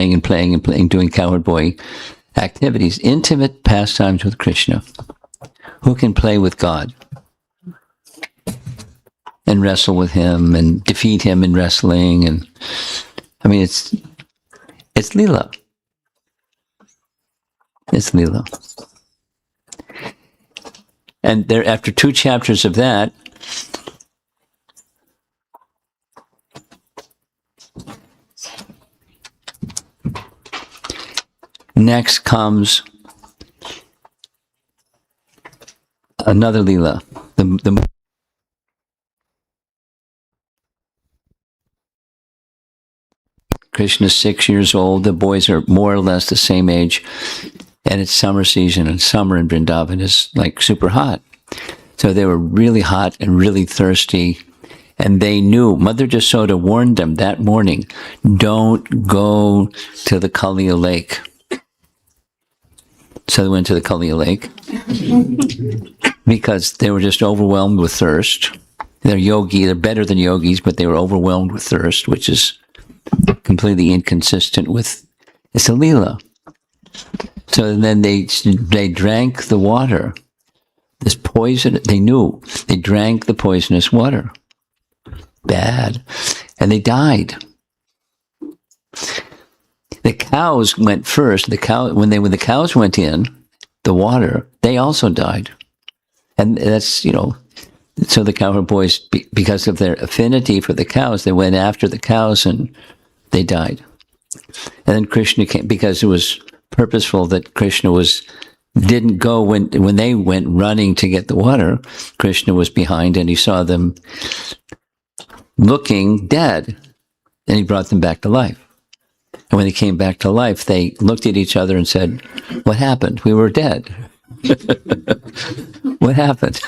and playing and playing, doing cowherd boy activities, intimate pastimes with Krishna. Who can play with God and wrestle with him and defeat him in wrestling? And I mean, it's Leela. It's Leela. And there, after 2 chapters of that, next comes another Leela. Krishna's 6 years old. The boys are more or less the same age. And it's summer season, and summer in Vrindavan is like super hot. So they were really hot and really thirsty. And they knew, Mother Jasoda warned them that morning, don't go to the Kaliya lake. So they went to the Kaliya lake because they were just overwhelmed with thirst. They're better than yogis, but they were overwhelmed with thirst, which is completely inconsistent with, it's a Leela. So then they drank the water, this poison, they knew, they drank the poisonous water. Bad. And they died. The cows went first. When the cows went in, the water, they also died. And that's, so the cowherd boys, because of their affinity for the cows, they went after the cows and they died. And then Krishna came, because it was purposeful that Krishna didn't go when they went running to get the water. Krishna was behind and he saw them looking dead, and he brought them back to life. And when they came back to life, they looked at each other and said, what happened? We were dead. What happened?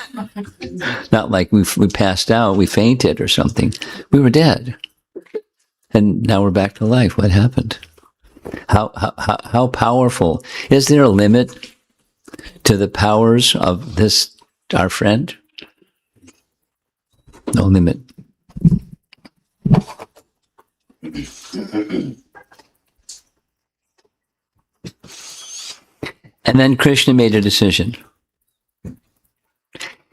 Not like we passed out, we fainted or something. We were dead. And now we're back to life. What happened? How powerful? Is there a limit to the powers of this, our friend? No limit. And then Krishna made a decision.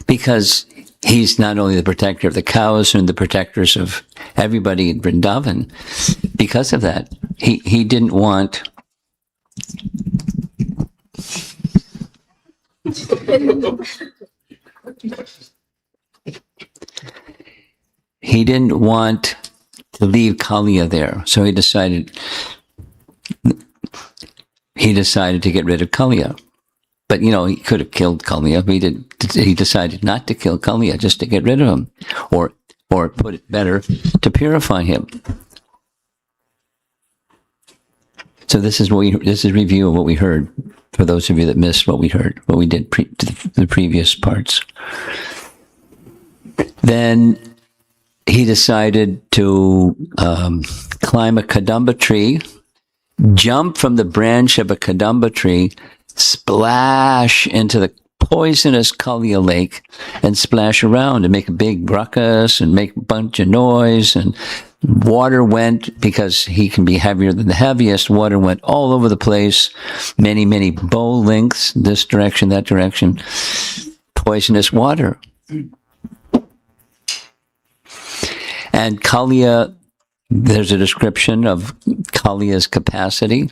Because he's not only the protector of the cows and the protectors of everybody in Vrindavan, because of that, he didn't want to leave Kaliya there. So he decided to get rid of Kaliya. But, he could have killed Kaliya. He decided not to kill Kaliya, just to get rid of him. Or put it better, to purify him. So this is a review of what we heard, for those of you that missed what we heard, what we did the previous parts. Then he decided to climb a kadamba tree, jump from the branch of a kadamba tree, splash into the poisonous Kaliya lake, and splash around and make a big ruckus and make a bunch of noise. And water went, because he can be heavier than the heaviest, water went all over the place, many, many bow lengths, this direction, that direction, poisonous water. And Kaliya, there's a description of Kaliya's capacity.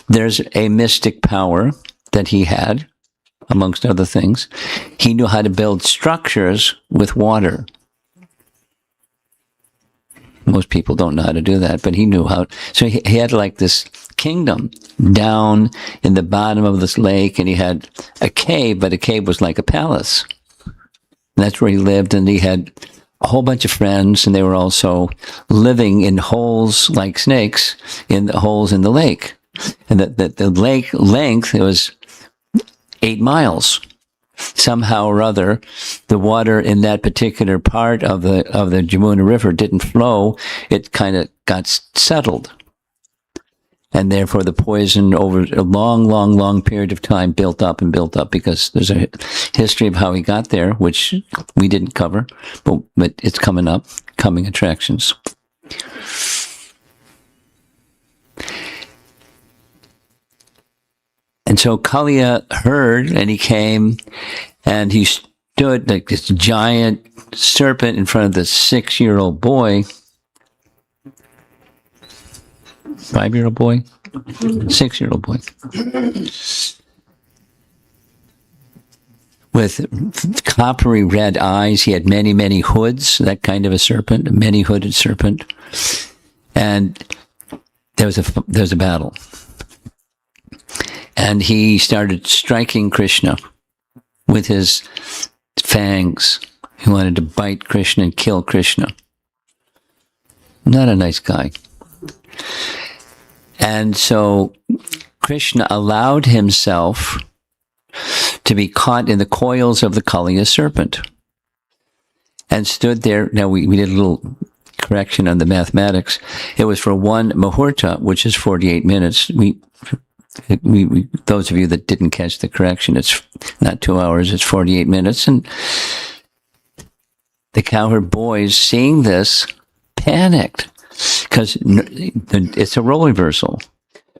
There's a mystic power that he had, amongst other things. He knew how to build structures with water. Most people don't know how to do that, but he knew how. So he had like this kingdom down in the bottom of this lake, and he had a cave, but a cave was like a palace. And that's where he lived, and he had a whole bunch of friends, and they were also living in holes like snakes, in the holes in the lake. And the lake length, it was 8 miles. Somehow or other, the water in that particular part of the Jamuna River didn't flow. It kind of got settled. And therefore the poison over a long, long, long period of time built up and built up, because there's a history of how he got there, which we didn't cover, but it's coming up, coming attractions. And so Kaliya heard, and he came, and he stood like this giant serpent in front of the 6-year-old boy. 5-year-old boy? 6-year-old boy. With coppery red eyes. He had many, many hoods, that kind of a serpent, a many-hooded serpent. And there was a battle. And he started striking Krishna with his fangs. He wanted to bite Krishna and kill Krishna. Not a nice guy. And so Krishna allowed himself to be caught in the coils of the Kaliya serpent and stood there. Now, we did a little correction on the mathematics. It was for 1 muhurta, which is 48 minutes. We those of you that didn't catch the correction, it's not 2 hours, it's 48 minutes. And the cowherd boys, seeing this, panicked because it's a role reversal.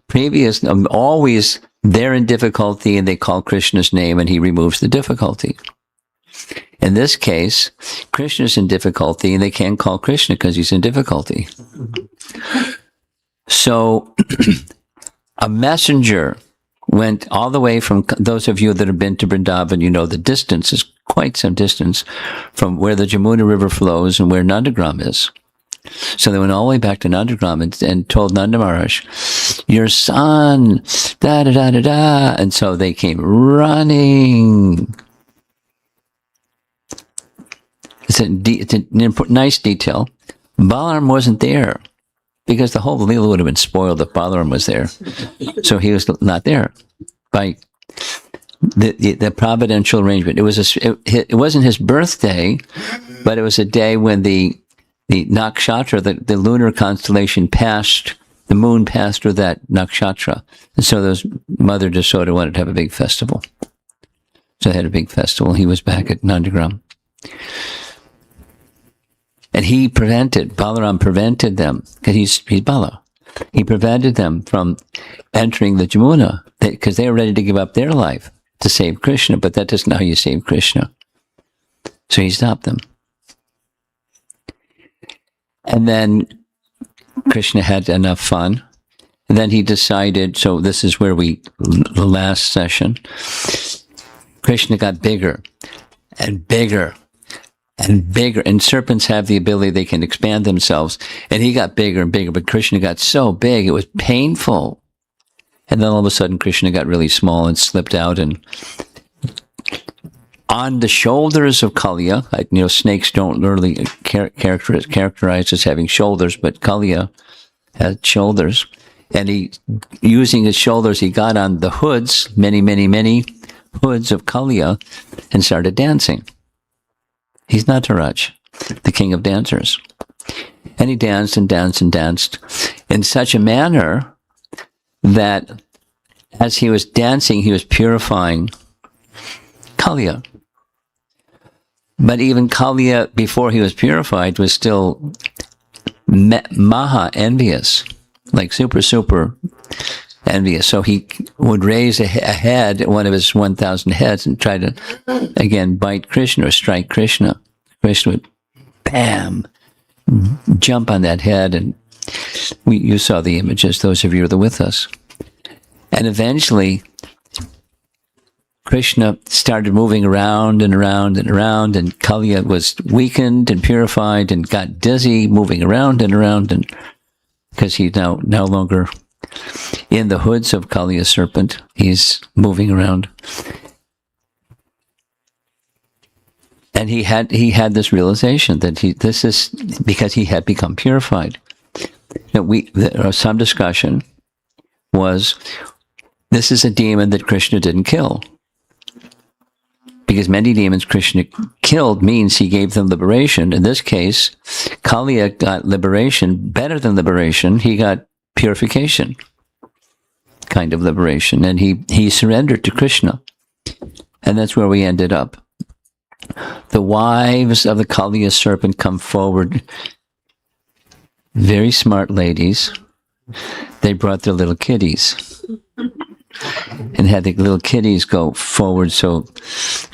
Previous, always they're in difficulty and they call Krishna's name and he removes the difficulty. In this case, Krishna's in difficulty and they can't call Krishna because he's in difficulty. So a messenger went all the way from, those of you that have been to Vrindavan, you know the distance is quite some distance from where the Jamuna River flows and where Nandagram is. So they went all the way back to Nandagram and told Nanda Maharaj, your son, da-da-da-da-da. And so they came running. It's a nice detail. Balaram wasn't there because the whole Leela would have been spoiled if Balaram was there. So he was not there by the providential arrangement. It wasn't his birthday, but it was a day when the nakshatra, the lunar constellation passed, the moon passed through that nakshatra. And so Mother Jasoda wanted to have a big festival. So they had a big festival. He was back at Nandagram. And Balaram prevented them, because he's Bala. He prevented them from entering the Jamuna, because they were ready to give up their life to save Krishna, but that isn't how you save Krishna. So he stopped them. And then Krishna had enough fun. And then he decided, so this is where the last session, Krishna got bigger and bigger and bigger. And serpents have the ability, they can expand themselves. And he got bigger and bigger, but Krishna got so big, it was painful. And then all of a sudden, Krishna got really small and slipped out. And on the shoulders of Kaliya, snakes don't really characterize as having shoulders, but Kaliya had shoulders. And using his shoulders, he got on the hoods, many, many, many hoods of Kaliya, and started dancing. He's Nataraj, the king of dancers. And he danced and danced and danced in such a manner that as he was dancing, he was purifying Kaliya. But even Kaliya, before he was purified, was still maha envious, like super envious. So he would raise a head, one of his 1,000 heads, and try to, again, bite Krishna or strike Krishna. Krishna would, bam, jump on that head. And you saw the images, those of you that were with us. And eventually, Krishna started moving around and around and around, and Kaliya was weakened and purified and got dizzy, moving around and around, and because he's now no longer in the hoods of Kaliya serpent, he's moving around. And he had this realization that this is because he had become purified. Some discussion was, this is a demon that Krishna didn't kill. Because many demons Krishna killed means he gave them liberation. In this case, Kaliya got liberation, better than liberation. He got purification, kind of liberation. And he surrendered to Krishna. And that's where we ended up. The wives of the Kaliya serpent come forward. Very smart ladies. They brought their little kitties. and had the little kitties go forward so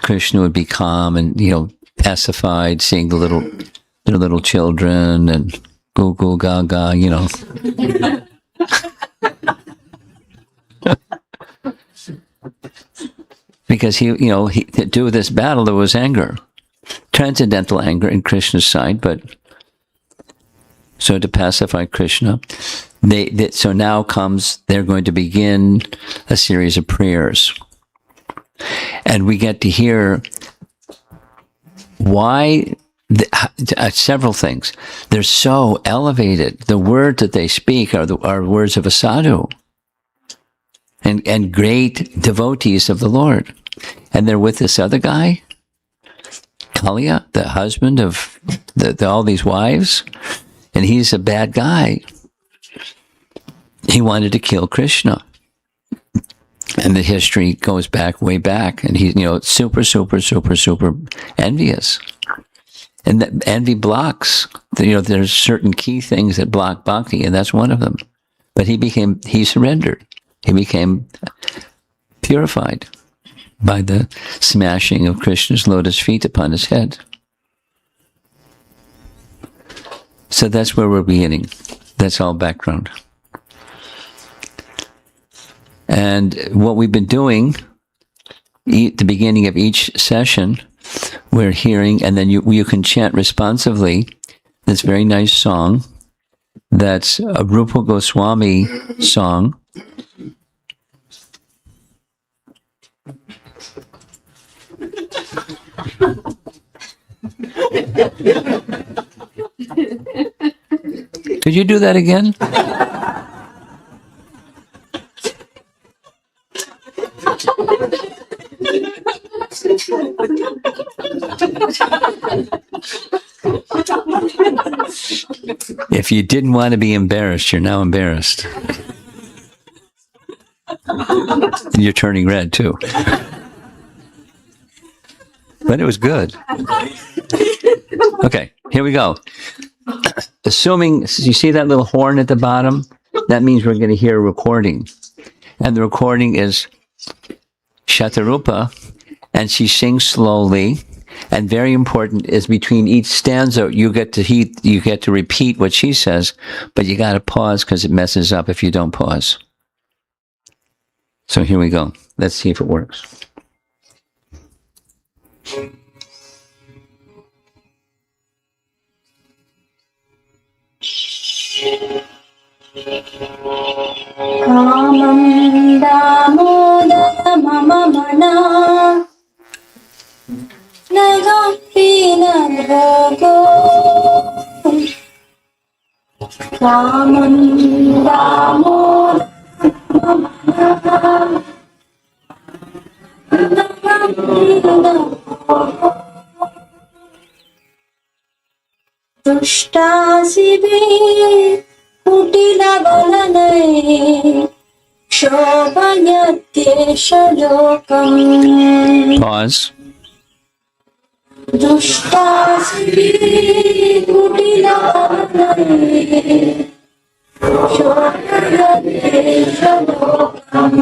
Krishna would be calm and, pacified, seeing the little children and goo goo gaga, Because to do this battle, there was anger, transcendental anger in Krishna's side, but so to pacify Krishna, so now they're going to begin a series of prayers. And we get to hear why, several things. They're so elevated. The words that they speak are words of a sadhu and great devotees of the Lord. And they're with this other guy, Kaliya, the husband of all these wives, and he's a bad guy. He wanted to kill Krishna. And the history goes way back, and he's, super, super, super, super envious. And that envy blocks, there's certain key things that block bhakti, and that's one of them. But he surrendered. He became purified by the smashing of Krishna's lotus feet upon his head. So that's where we're beginning. That's all background. And what we've been doing, at the beginning of each session, we're hearing, and then you can chant responsively this very nice song. That's a Rupa Goswami song. Could you do that again? If you didn't want to be embarrassed, you're now embarrassed. And you're turning red too. But it was good. Okay, here we go. Assuming, you see that little horn at the bottom? That means we're going to hear a recording. And the recording is Shatarupa, and she sings slowly. And very important is between each stanza, you get to repeat what she says, but you got to pause because it messes up if you don't pause. So here we go. Let's see if it works. Kamam damodara mama mana Nagampi nabhago Kamam damodara mama mana Nagampi nabhago Dushtasibhi Kutila balanai Shobhayatyesha lokam. Pause. Dushtasibhi Kutila balanai Shobhayatyesha lokam.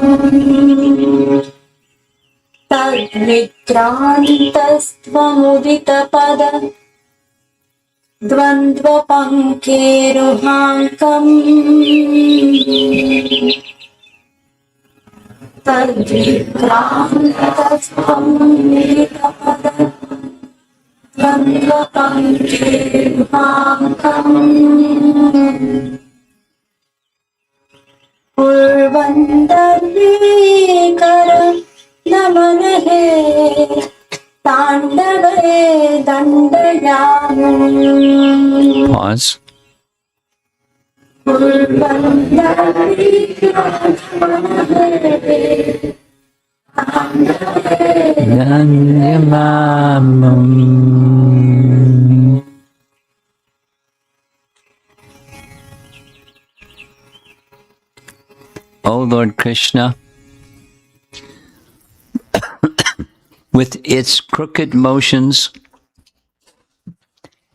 Tadvikrantastvamudita pada Dvandva pankeruhankam Tadvikrantastvamudita Dvandva pankeruhankam Purvandarvikara namanahe Tandave dandayam. Pause. O Lord Krishna, with its crooked motions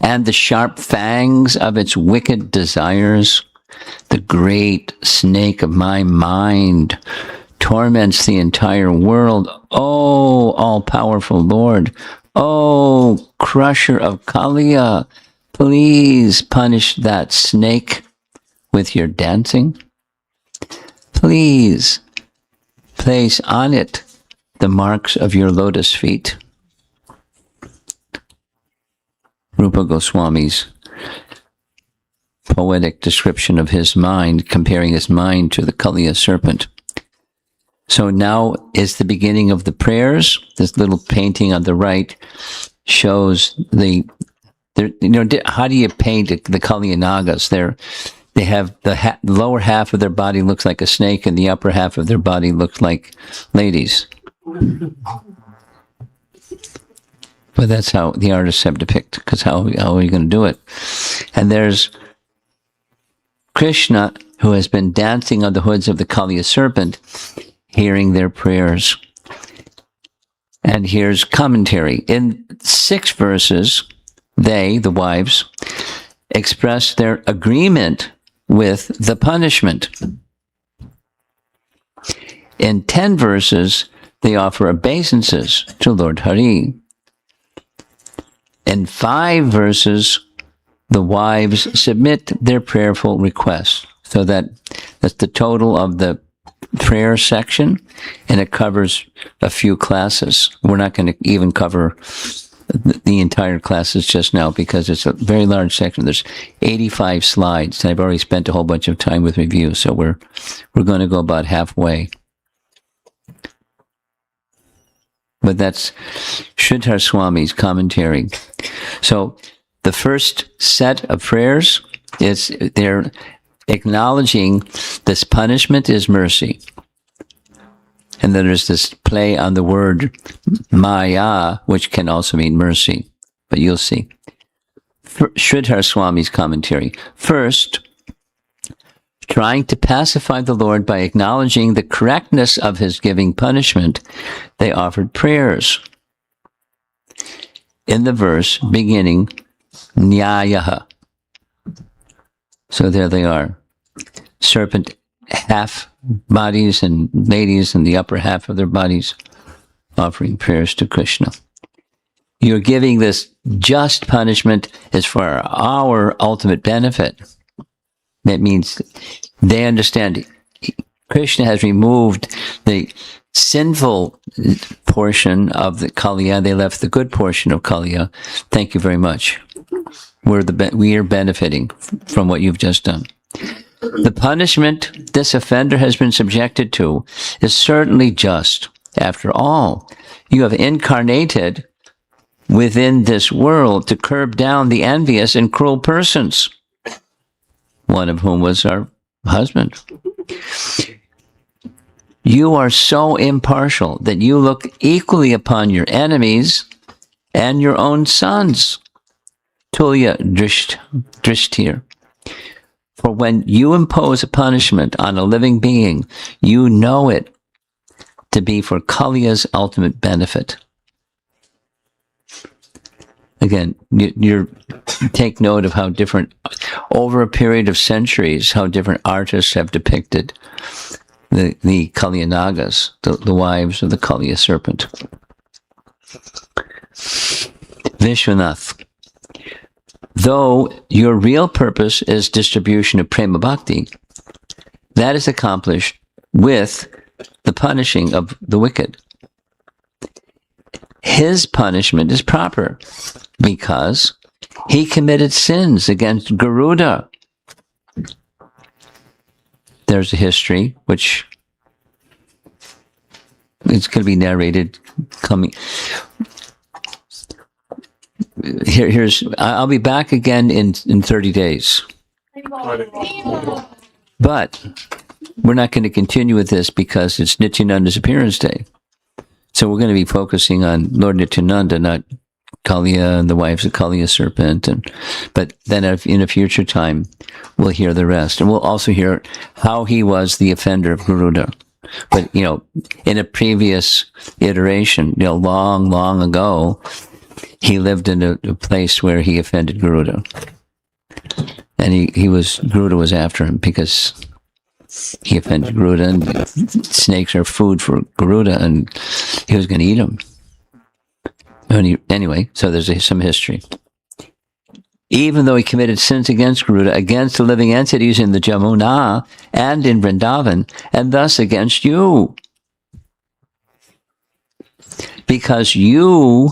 and the sharp fangs of its wicked desires, the great snake of my mind torments the entire world. Oh, all-powerful Lord. Oh, crusher of Kaliya, please punish that snake with your dancing. Please place on it the marks of your lotus feet. Rupa Goswami's poetic description of his mind, comparing his mind to the Kaliya serpent. So now is the beginning of the prayers. This little painting on the right shows how do you paint the Kaliya Nagas? They have the lower half of their body looks like a snake, and the upper half of their body looks like ladies. But that's how the artists have depicted, because how are you going to do it? And there's Krishna, who has been dancing on the hoods of the Kaliya serpent, hearing their prayers. And here's commentary. In 6 verses, they, the wives, express their agreement with the punishment. In 10 verses, they offer obeisances to Lord Hari. In 5 verses, the wives submit their prayerful requests. So that's the total of the prayer section, and it covers a few classes. We're not going to even cover the entire classes just now because it's a very large section. There's 85 slides, and I've already spent a whole bunch of time with review, so we're going to go about halfway. But that's Sridhar Swami's commentary. So the first set of prayers is they're acknowledging this punishment is mercy. And then there's this play on the word Maya, which can also mean mercy. But you'll see. Sridhar Swami's commentary. First, trying to pacify the Lord by acknowledging the correctness of his giving punishment, they offered prayers. In the verse beginning, Nyayaha. So there they are. Serpent half bodies and ladies in the upper half of their bodies offering prayers to Krishna. You're giving this just punishment is for our ultimate benefit. That means they understand Krishna has removed the sinful portion of the Kaliya. They left the good portion of Kaliya. Thank you very much. We are benefiting from what you've just done. The punishment this offender has been subjected to is certainly just. After all, you have incarnated within this world to curb down the envious and cruel persons, one of whom was our husband. You are so impartial that you look equally upon your enemies and your own sons. Tulya Drishtir. For when you impose a punishment on a living being, you know it to be for Kaliya's ultimate benefit. Again, you take note of how different, over a period of centuries, how different artists have depicted the Kaliya Nagas, the wives of the Kaliya serpent. Vishwanath. Though your real purpose is distribution of prema bhakti, that is accomplished with the punishing of the wicked. His punishment is proper because he committed sins against Garuda. There's a history which it's going to be narrated coming. I'll be back again in 30 days. But we're not going to continue with this because it's Nityananda's appearance day. So we're going to be focusing on Lord Nityananda, not Kaliya and the wives of Kaliya serpent. But then in a future time, we'll hear the rest. And we'll also hear how he was the offender of Garuda. But, in a previous iteration, long, long ago, he lived in a place where he offended Garuda. And Garuda was after him because he offended Garuda, and snakes are food for Garuda, and he was going to eat them. Anyway, so there's some history. Even though he committed sins against Garuda, against the living entities in the Jamuna and in Vrindavan, and thus against you. Because you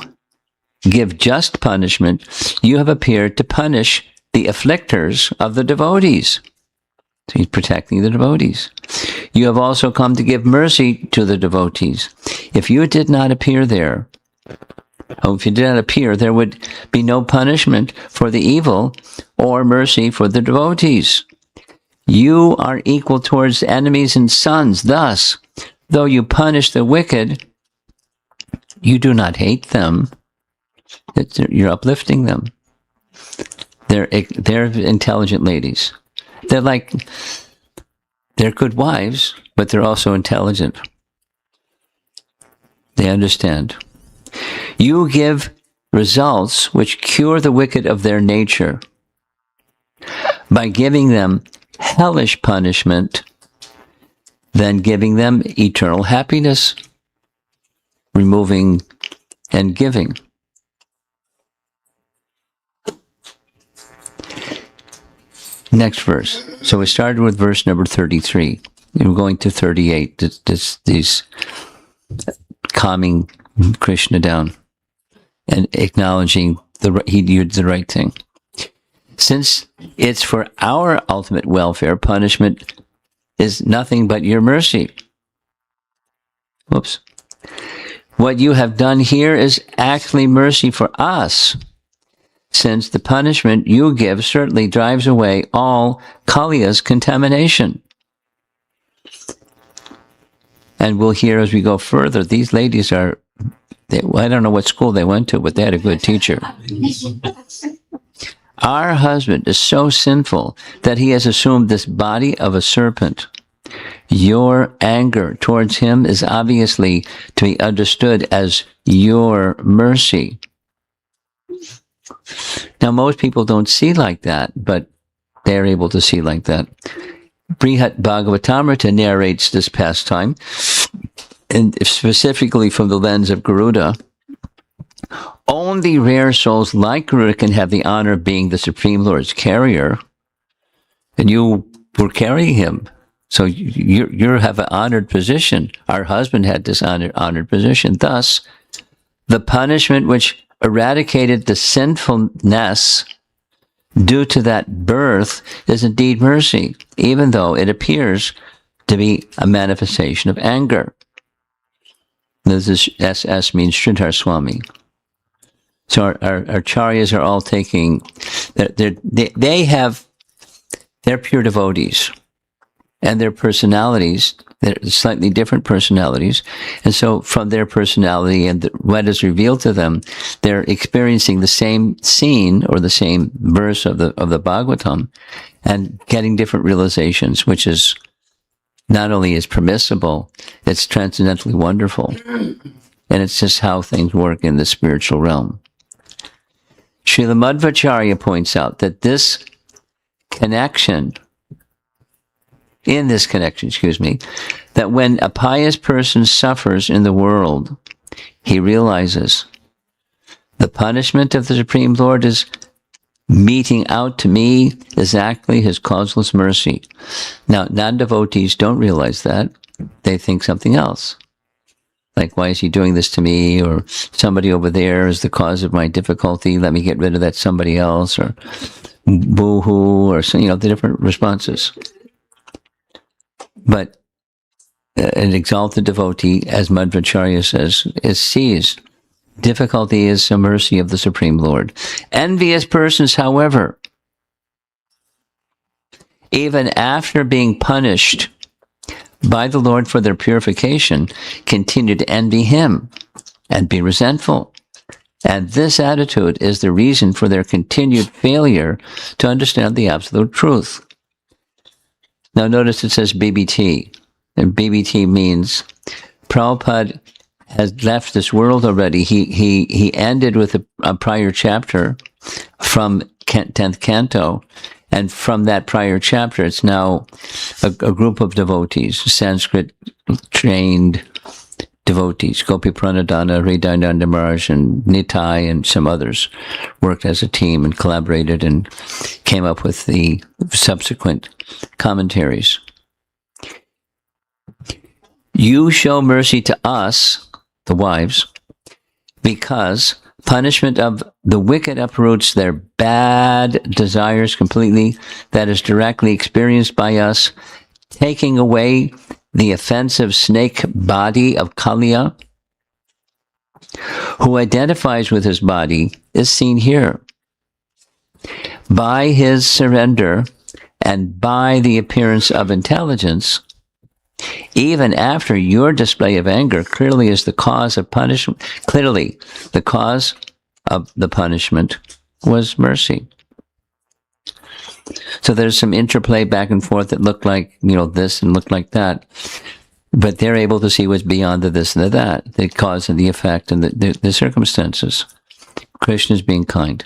give just punishment, you have appeared to punish the afflictors of the devotees. So he's protecting the devotees. You have also come to give mercy to the devotees. If you did not appear there, if you did not appear, there would be no punishment for the evil or mercy for the devotees. You are equal towards enemies and sons. Thus, though you punish the wicked, you do not hate them. You're uplifting them. They're intelligent ladies. They're good wives, but they're also intelligent. They understand. You give results which cure the wicked of their nature by giving them hellish punishment, then giving them eternal happiness, removing and giving. Next verse. So we started with verse number 33. We're going to 38. These calming Krishna down and acknowledging he did the right thing. Since it's for our ultimate welfare, punishment is nothing but your mercy. Whoops. What you have done here is actually mercy for us, since the punishment you give certainly drives away all Kaliya's contamination. And we'll hear as we go further, these ladies I don't know what school they went to, but they had a good teacher. Our husband is so sinful that he has assumed this body of a serpent. Your anger towards him is obviously to be understood as your mercy. Now, most people don't see like that, but they're able to see like that. Brihat Bhagavatamrita narrates this pastime, and specifically from the lens of Garuda. Only rare souls like Garuda can have the honor of being the Supreme Lord's carrier, and you were carrying him. So you have an honored position. Our husband had this honored position. Thus, the punishment which eradicated the sinfulness due to that birth is indeed mercy, even though it appears to be a manifestation of anger. This is SS means Sridhar Swami. So our acharyas are all taking, they're pure devotees. And their personalities, they're slightly different personalities. And so from their personality and what is revealed to them, they're experiencing the same scene or the same verse of the Bhagavatam and getting different realizations, which is not only is permissible, it's transcendently wonderful. And it's just how things work in the spiritual realm. Srila Madhvacharya points out that this connection, that when a pious person suffers in the world, he realizes the punishment of the Supreme Lord is meting out to me exactly his causeless mercy. Now, non-devotees don't realize that. They think something else. Like, why is he doing this to me? Or somebody over there is the cause of my difficulty. Let me get rid of that somebody else. Or boo-hoo, or the different responses. But an exalted devotee, as Madhvacharya says, sees difficulty is a mercy of the Supreme Lord. Envious persons, however, even after being punished by the Lord for their purification, continue to envy him and be resentful. And this attitude is the reason for their continued failure to understand the absolute truth. Now notice it says BBT, and BBT means Prabhupada has left this world already. He ended with a prior chapter from 10th canto, And from that prior chapter, it's now a group of devotees, Sanskrit-trained devotees, Gopi Pranadhana, Hridayananda Maharaj, and Nitai, and some others worked as a team and collaborated and came up with the subsequent commentaries. You show mercy to us, the wives, because punishment of the wicked uproots their bad desires completely, that is directly experienced by us, taking away the offensive snake body of Kaliya, who identifies with his body, is seen here. By his surrender and by the appearance of intelligence, even after your display of anger clearly is the cause of punishment, clearly the cause of the punishment was mercy. So there's some interplay back and forth that looked like, this and looked like that. But they're able to see what's beyond the this and the that, the cause and the effect and the circumstances. Krishna is being kind.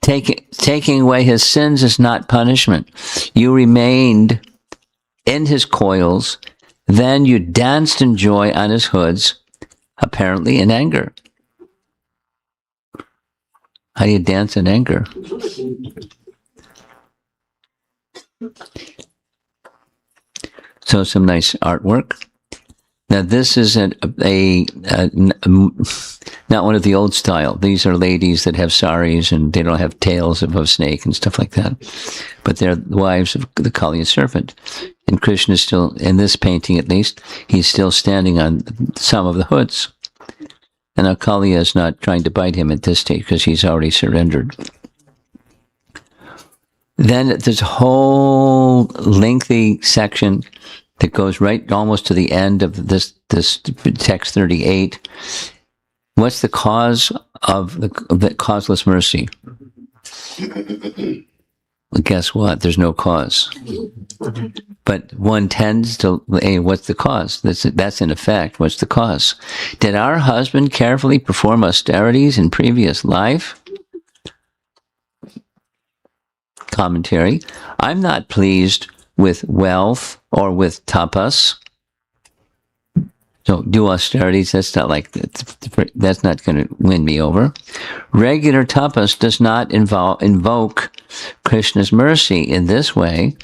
Taking away his sins is not punishment. You remained in his coils, then you danced in joy on his hoods, apparently in anger. How do you dance in anger? So some nice artwork. Now this is not one of the old style. These are ladies that have saris and they don't have tails of a snake and stuff like that. But they're the wives of the Kaliya serpent. And Krishna is still, in this painting at least, he's still standing on some of the hoods. And now Kaliya is not trying to bite him at this stage because he's already surrendered. Then there's a whole lengthy section that goes right almost to the end of this text 38. What's the cause of the causeless mercy? Well, guess what? There's no cause. But one tends to, hey, what's the cause? That's in effect, what's the cause? Did our husband carefully perform austerities in previous life? Commentary. I'm not pleased with wealth or with tapas. So do austerities, that's not going to win me over. Regular tapas does not invoke Krishna's mercy in this way.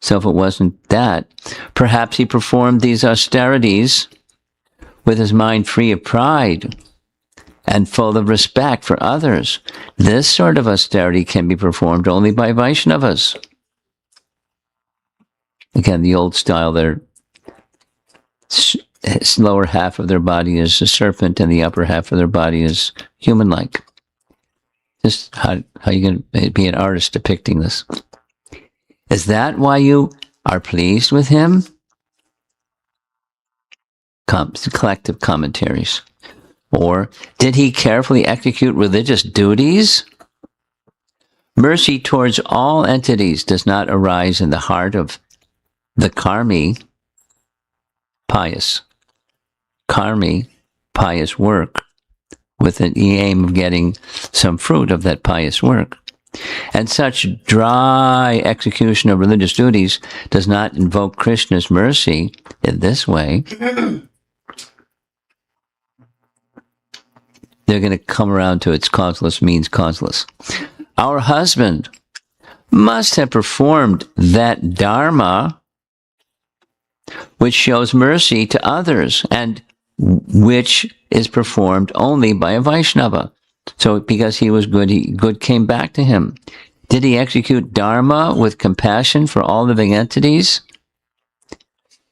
So if it wasn't that, perhaps he performed these austerities with his mind free of pride and full of respect for others. This sort of austerity can be performed only by Vaishnavas. Again, the old style there, its lower half of their body is a serpent and the upper half of their body is human-like. Just how you going to be an artist depicting this? Is that why you are pleased with him? Collective commentaries. Or, did he carefully execute religious duties? Mercy towards all entities does not arise in the heart of the karmi, pious work, with the aim of getting some fruit of that pious work. And such dry execution of religious duties does not invoke Krishna's mercy in this way. They're going to come around to its causeless means causeless. Our husband must have performed that dharma which shows mercy to others and which is performed only by a Vaishnava. So because he was good, good came back to him. Did he execute dharma with compassion for all living entities?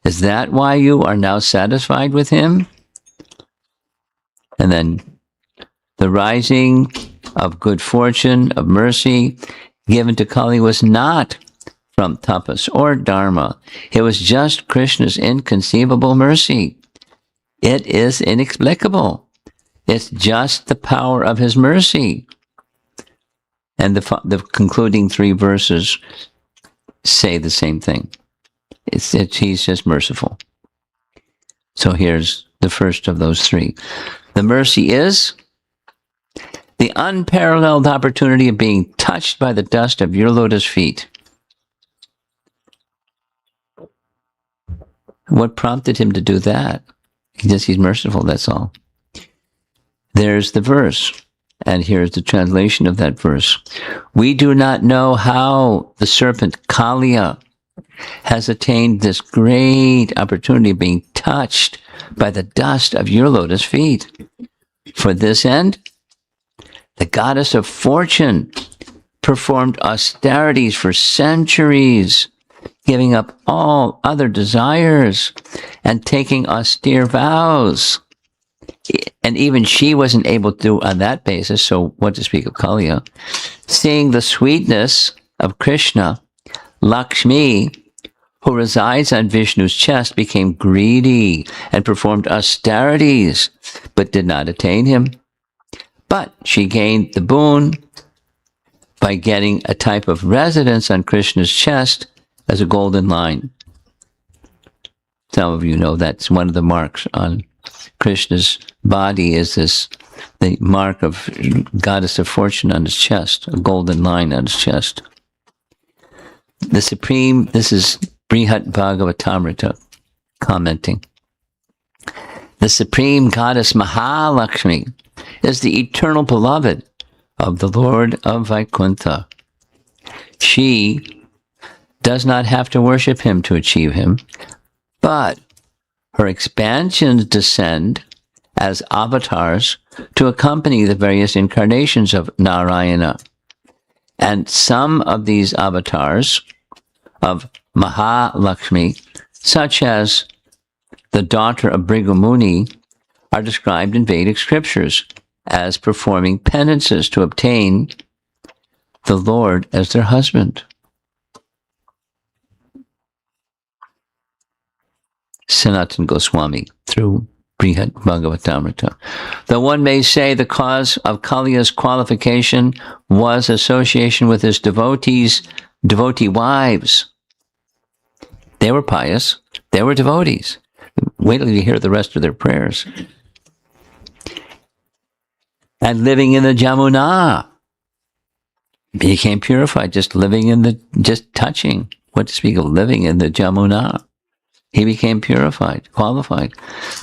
Is that why you are now satisfied with him? And then the rising of good fortune, of mercy, given to Kali was not from tapas or dharma. It was just Krishna's inconceivable mercy. It is inexplicable. It's just the power of his mercy. And the concluding 3 verses say the same thing. He's just merciful. So here's the first of those 3. The mercy is the unparalleled opportunity of being touched by the dust of your lotus feet. What prompted him to do that? He's merciful, that's all. There's the verse, and here's the translation of that verse. We do not know how the serpent Kaliya has attained this great opportunity of being touched by the dust of your lotus feet. For this end, the goddess of fortune performed austerities for centuries, giving up all other desires and taking austere vows. And even she wasn't able to do on that basis, so what to speak of Kaliya. Seeing the sweetness of Krishna, Lakshmi, who resides on Vishnu's chest, became greedy and performed austerities, but did not attain him. But she gained the boon by getting a type of residence on Krishna's chest as a golden line. Some of you know that's one of the marks on Krishna's body is the mark of goddess of fortune on his chest, a golden line on his chest. This is Brihat Bhagavatamrita commenting. The supreme goddess Mahalakshmi is the eternal beloved of the Lord of Vaikuntha. She does not have to worship him to achieve him, but her expansions descend as avatars to accompany the various incarnations of Narayana. And some of these avatars of Mahalakshmi, such as the daughter of Bhrigu Muni, are described in Vedic scriptures as performing penances to obtain the Lord as their husband. Sanatana Goswami through Brihat Bhagavatamrita. Though one may say the cause of Kaliya's qualification was association with his devotee wives. They were pious. They were devotees. Wait till you hear the rest of their prayers. And living in the Jamuna. He became purified just touching. What to speak of living in the Jamuna. He became purified, qualified.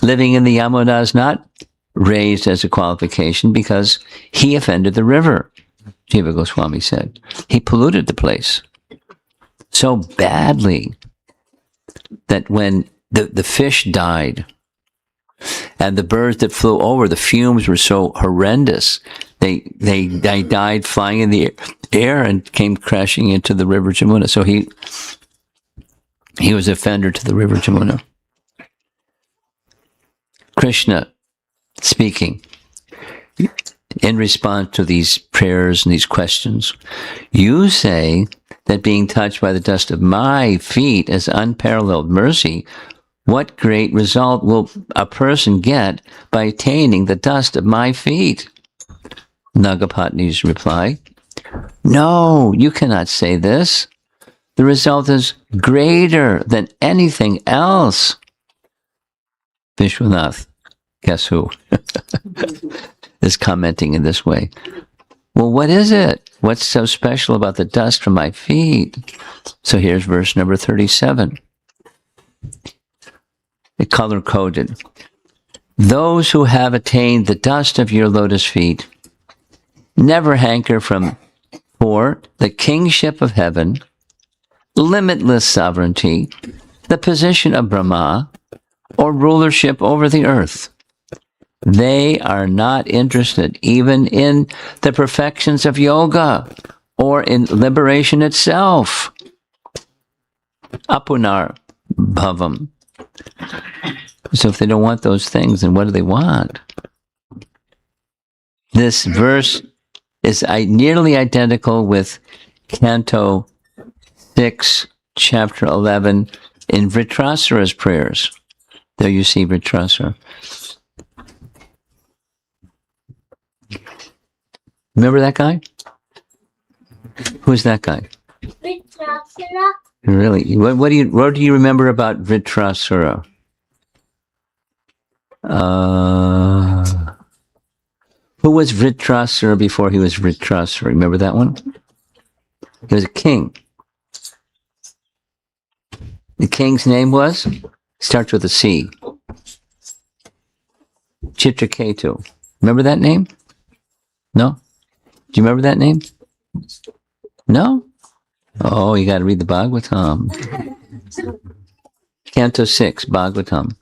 Living in the Yamuna is not raised as a qualification because he offended the river, Jiva Goswami said. He polluted the place so badly that when the fish died and the birds that flew over, the fumes were so horrendous, they died flying in the air and came crashing into the river Jamuna. So he was offender to the river Jamuna. Krishna speaking in response to these prayers and these questions. You say that being touched by the dust of my feet is unparalleled mercy. What great result will a person get by attaining the dust of my feet? Nagapatni's reply, no, you cannot say this. The result is greater than anything else. Vishwanath, guess who, is commenting in this way. Well, what is it? What's so special about the dust from my feet? So here's verse number 37. Color-coded. Those who have attained the dust of your lotus feet never hanker for the kingship of heaven, limitless sovereignty, the position of Brahma, or rulership over the earth. They are not interested even in the perfections of yoga or in liberation itself. Apunar bhavam. So if they don't want those things, then what do they want? This verse is nearly identical with Canto 6, Chapter 11, in Vritrasura's prayers. There you see Vritrasura. Remember that guy? Who's that guy? Vritrasura. Really? What do you remember about Vritrasura? Who was Vritrasura before he was Vritrasura? Remember that one? He was a king. The king's name was? Starts with a C. Chitraketu. Remember that name? No? Do you remember that name? No? Oh, you got to read the Bhagavatam. Canto 6, Bhagavatam.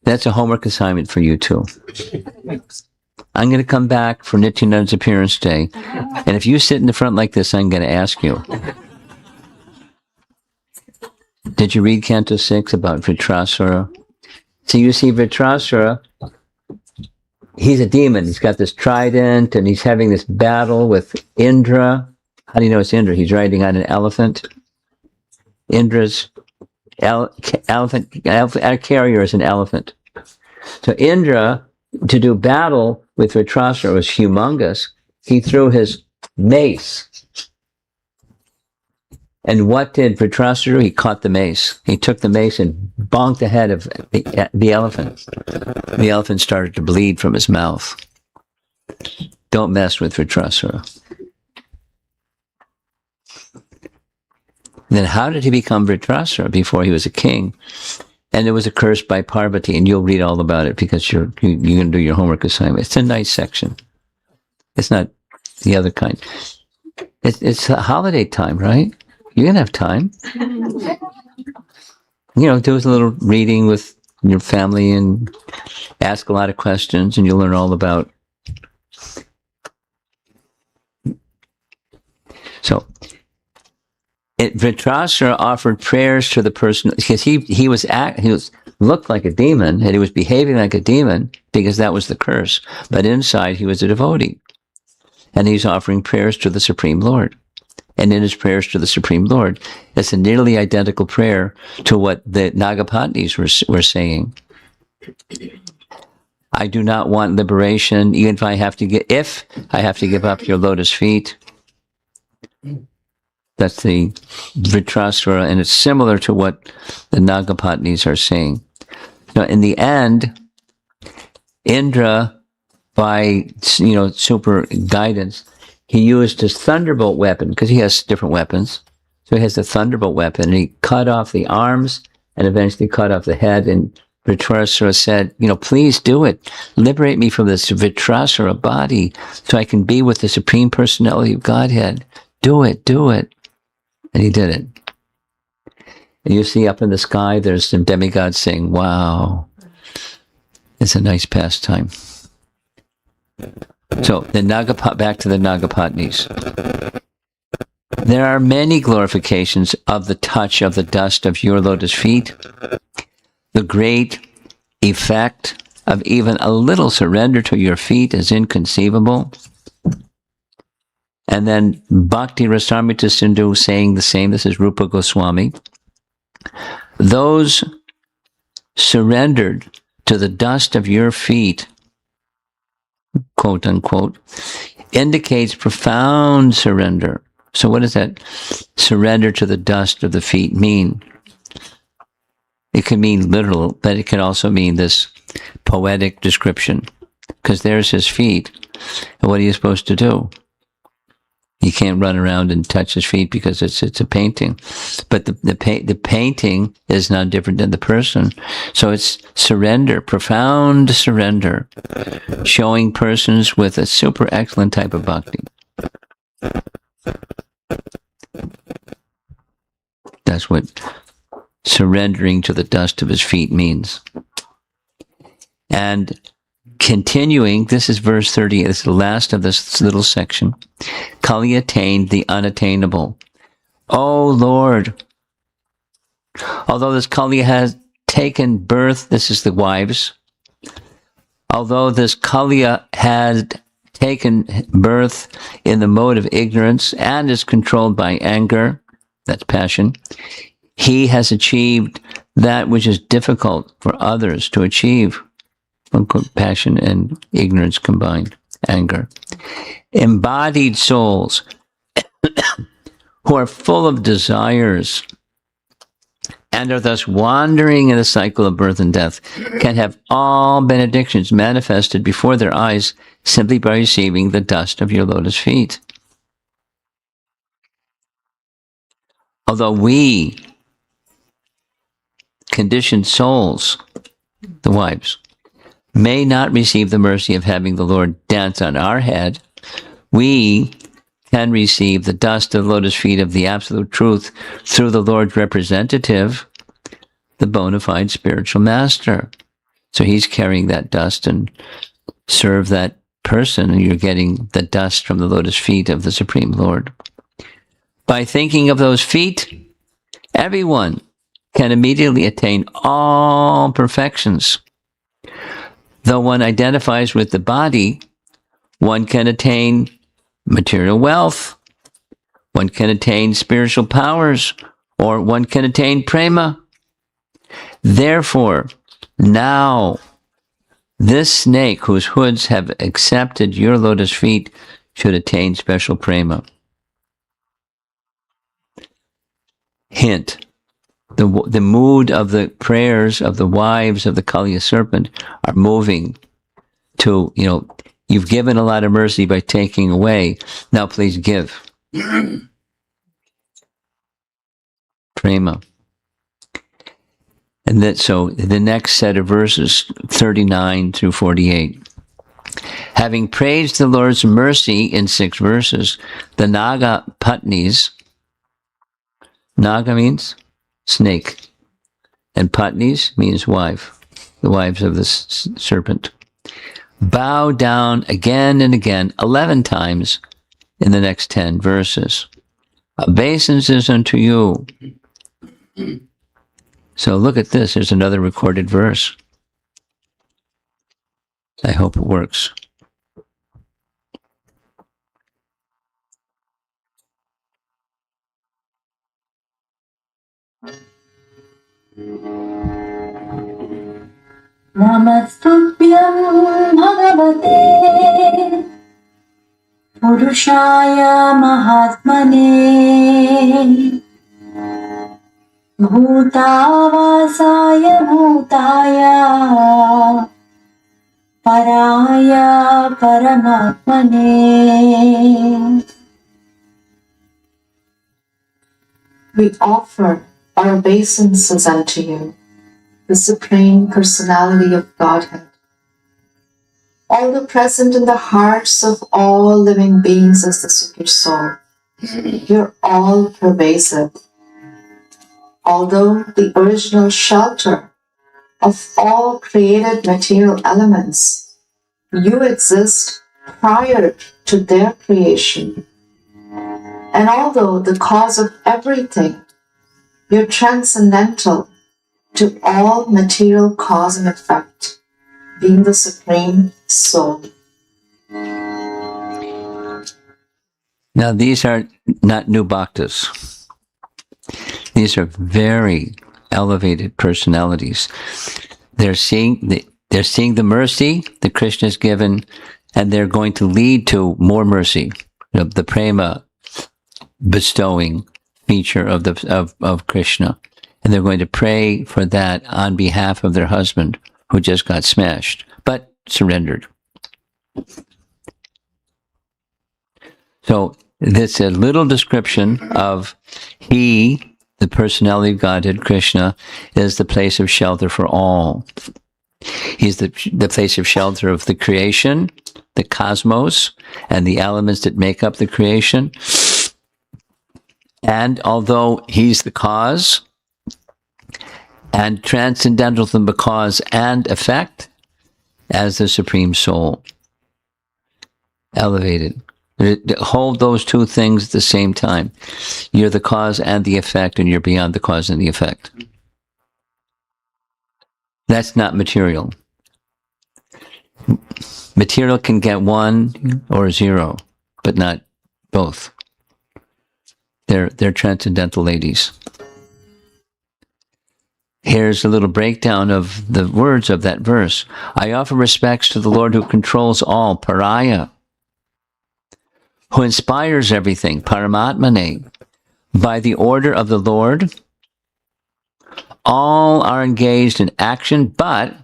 That's a homework assignment for you too. I'm going to come back for Nityananda's appearance day. And if you sit in the front like this, I'm going to ask you. Did you read Canto 6 about Vritrasura? So you see Vritrasura, he's a demon. He's got this trident and he's having this battle with Indra. How do you know it's Indra? He's riding on an elephant. Indra's elephant carrier is an elephant. So Indra, to do battle with Vritrasura, was humongous. He threw his mace. And what did Vritrasura do? He caught the mace. He took the mace and bonked the head of the elephant. The elephant started to bleed from his mouth. Don't mess with Vritrasura. Then how did he become Vritrasura before he was a king? And it was a curse by Parvati, and you'll read all about it because you're going to do your homework assignment. It's a nice section. It's not the other kind. It's a holiday time, right? You're going to have time. You know, do a little reading with your family and ask a lot of questions, and you'll learn all about. So, Vritrasura offered prayers to the person because he looked like a demon and he was behaving like a demon because that was the curse. But inside he was a devotee, and he's offering prayers to the Supreme Lord. And in his prayers to the Supreme Lord, it's a nearly identical prayer to what the Nagapatnis were saying. I do not want liberation, even if I have to give up your lotus feet. That's the Vritrasura, and it's similar to what the Nagapatnis are saying. Now, in the end, Indra, by super guidance, he used his thunderbolt weapon, because he has different weapons. So he has the thunderbolt weapon, and he cut off the arms and eventually cut off the head. And Vritrasura said, please do it. Liberate me from this Vritrasura body so I can be with the Supreme Personality of Godhead. Do it, do it. And he did it. And you see up in the sky, there's some demigods saying, wow, it's a nice pastime. So, back to the Nagapatnis. There are many glorifications of the touch of the dust of your lotus feet. The great effect of even a little surrender to your feet is inconceivable. And then Bhakti Rasamrita Sindhu saying the same. This is Rupa Goswami. Those surrendered to the dust of your feet, quote unquote, indicates profound surrender. So what does that surrender to the dust of the feet mean? It can mean literal, but it can also mean this poetic description. Because there's his feet. And what are you supposed to do? You can't run around and touch his feet because it's a painting. But the painting is not different than the person. So it's surrender, profound surrender, showing persons with a super excellent type of bhakti. That's what surrendering to the dust of his feet means. And continuing, this is verse 30, this is the last of this little section. Kali attained the unattainable. O Lord, although this Kali has taken birth, this is the wives, although this Kali had taken birth in the mode of ignorance and is controlled by anger, that's passion, he has achieved that which is difficult for others to achieve. Passion and ignorance combined, anger. Embodied souls who are full of desires and are thus wandering in the cycle of birth and death, can have all benedictions manifested before their eyes simply by receiving the dust of your lotus feet. Although we, conditioned souls, the wives, may not receive the mercy of having the Lord dance on our head, we can receive the dust of lotus feet of the absolute truth through the Lord's representative, the bona fide spiritual master. So he's carrying that dust and serve that person, and you're getting the dust from the lotus feet of the Supreme Lord. By thinking of those feet, everyone can immediately attain all perfections. Though one identifies with the body, one can attain material wealth, one can attain spiritual powers, or one can attain prema. Therefore, now, this snake whose hoods have accepted your lotus feet should attain special prema. Hint. The mood of the prayers of the wives of the Kaliya serpent are moving to, you've given a lot of mercy by taking away. Now please give. Prema. And so the next set of verses, 39 through 48. Having praised the Lord's mercy in 6 verses, the Naga Patnis, Naga means snake, and Patnis means wife, the wives of the serpent, bow down again and again, 11 times in the next 10 verses. Obeisances unto you. So look at this. There's another recorded verse. I hope it works. Namastubhyam Bhagavate Purushaya Mahatmane Bhutavasaya Bhutaya Paraya Paramatmane. We offer our obeisances unto you, the Supreme Personality of Godhead, although present in the hearts of all living beings as the Super Soul. You're all pervasive. Although the original shelter of all created material elements, you exist prior to their creation. And although the cause of everything, you're transcendental to all material cause and effect, being the Supreme Soul. Now, these are not new bhaktas. These are very elevated personalities. They're seeing the mercy that Krishna has given, and they're going to lead to more mercy, the prema bestowing feature of Krishna. And they're going to pray for that on behalf of their husband who just got smashed, but surrendered. So that's a little description of he, the personality of Godhead, Krishna, is the place of shelter for all. He's the place of shelter of the creation, the cosmos, and the elements that make up the creation. And although he's the cause, and transcendental from the cause and effect, as the Supreme Soul, elevated. Hold those two things at the same time. You're the cause and the effect, and you're beyond the cause and the effect. That's not material. Material can get 1 or 0, but not both. They're transcendental ladies. Here's a little breakdown of the words of that verse. I offer respects to the Lord who controls all, Paraya, who inspires everything, Paramatmane, by the order of the Lord, All are engaged in action, but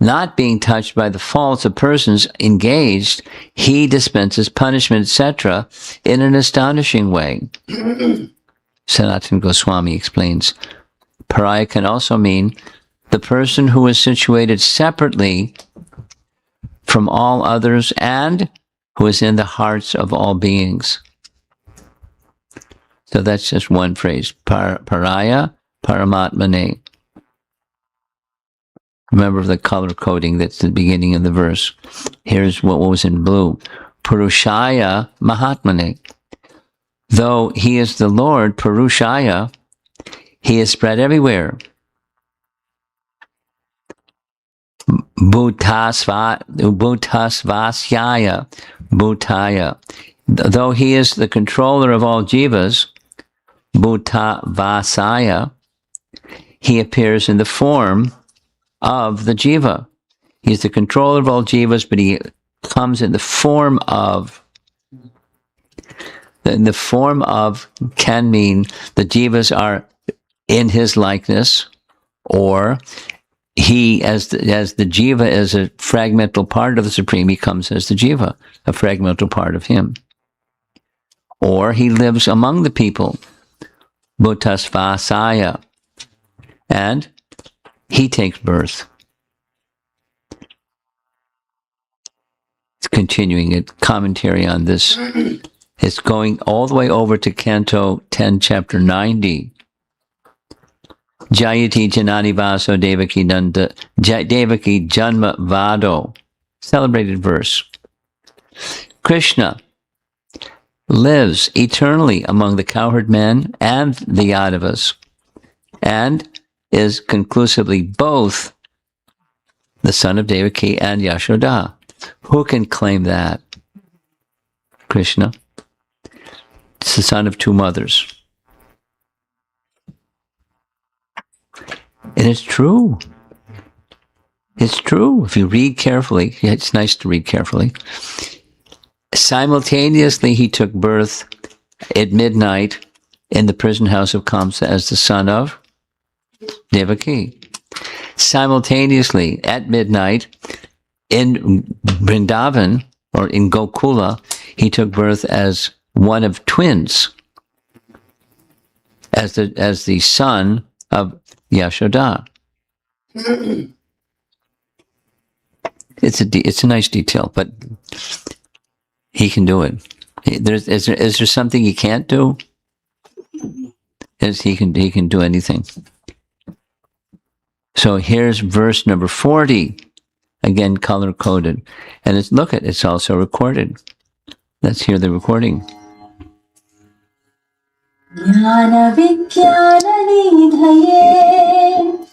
not being touched by the faults of persons engaged, he dispenses punishment, etc., in an astonishing way. Sanatana Goswami explains, pariah can also mean the person who is situated separately from all others and who is in the hearts of all beings. So that's just one phrase, pariah paramatmane. Remember the color coding that's the beginning of the verse. Here's what was in blue. Purushaya Mahatmane. Though he is the Lord, Purushaya, he is spread everywhere. Bhutasvasyaya. Bhutaya. Though he is the controller of all jivas, Bhutavasaya, he appears in the form of the jiva. He's the controller of all jivas, but he comes in the form of. In the form of can mean the jivas are in his likeness, or he, as the jiva is a fragmental part of the Supreme, he comes as the jiva, a fragmental part of him. Or he lives among the people, Bhutasvasaya, and he takes birth. It's continuing a commentary on this. It's going all the way over to Canto 10, Chapter 90. Jayati Janani Vaso Devaki Nanda Devaki Janma Vado. Celebrated verse. Krishna lives eternally among the cowherd men and the Yadavas, and is conclusively both the son of Devaki and Yashoda. Who can claim that? Krishna. It's the son of two mothers. And it's true. It's true. If you read carefully, it's nice to read carefully. Simultaneously, he took birth at midnight in the prison house of Kamsa as the son of Devaki. Simultaneously, at midnight, in Vrindavan, or in Gokula, he took birth as one of twins, as the son of Yashoda. It's a nice detail, but he can do it. Is there something he can't do? He can do anything. So here's verse number 40, again color coded, and it's also recorded. Let's hear the recording. Jnana Vijnana Nidhaye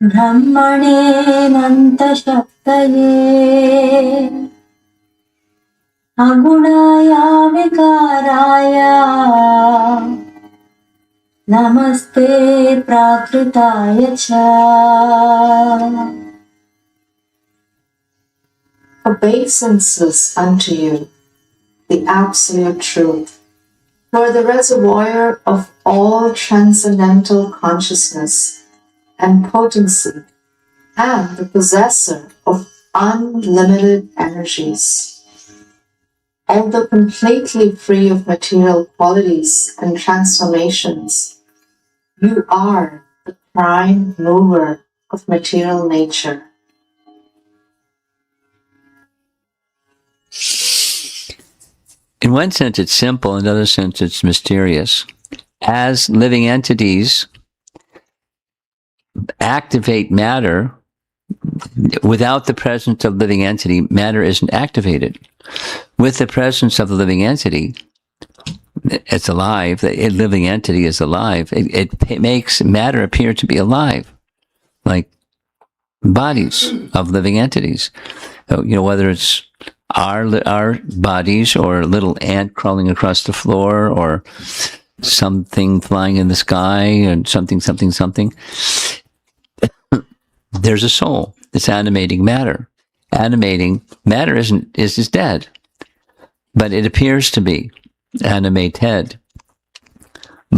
Brahmane Nanta Shaktaye Agunaya Vikaraya Namaste Prakritaya Cha. Obeisances unto you, the absolute truth, for the reservoir of all transcendental consciousness and potency, and the possessor of unlimited energies. Although completely free of material qualities and transformations, you are the prime mover of material nature. In one sense, it's simple. In another sense, it's mysterious. As living entities activate matter, without the presence of living entity, matter isn't activated. With the presence of the living entity, it's alive. The living entity is alive. It makes matter appear to be alive, like bodies of living entities. Whether it's our bodies, or a little ant crawling across the floor, or something flying in the sky, and something. There's a soul. It's animating matter. Animating matter is dead, but it appears to be animated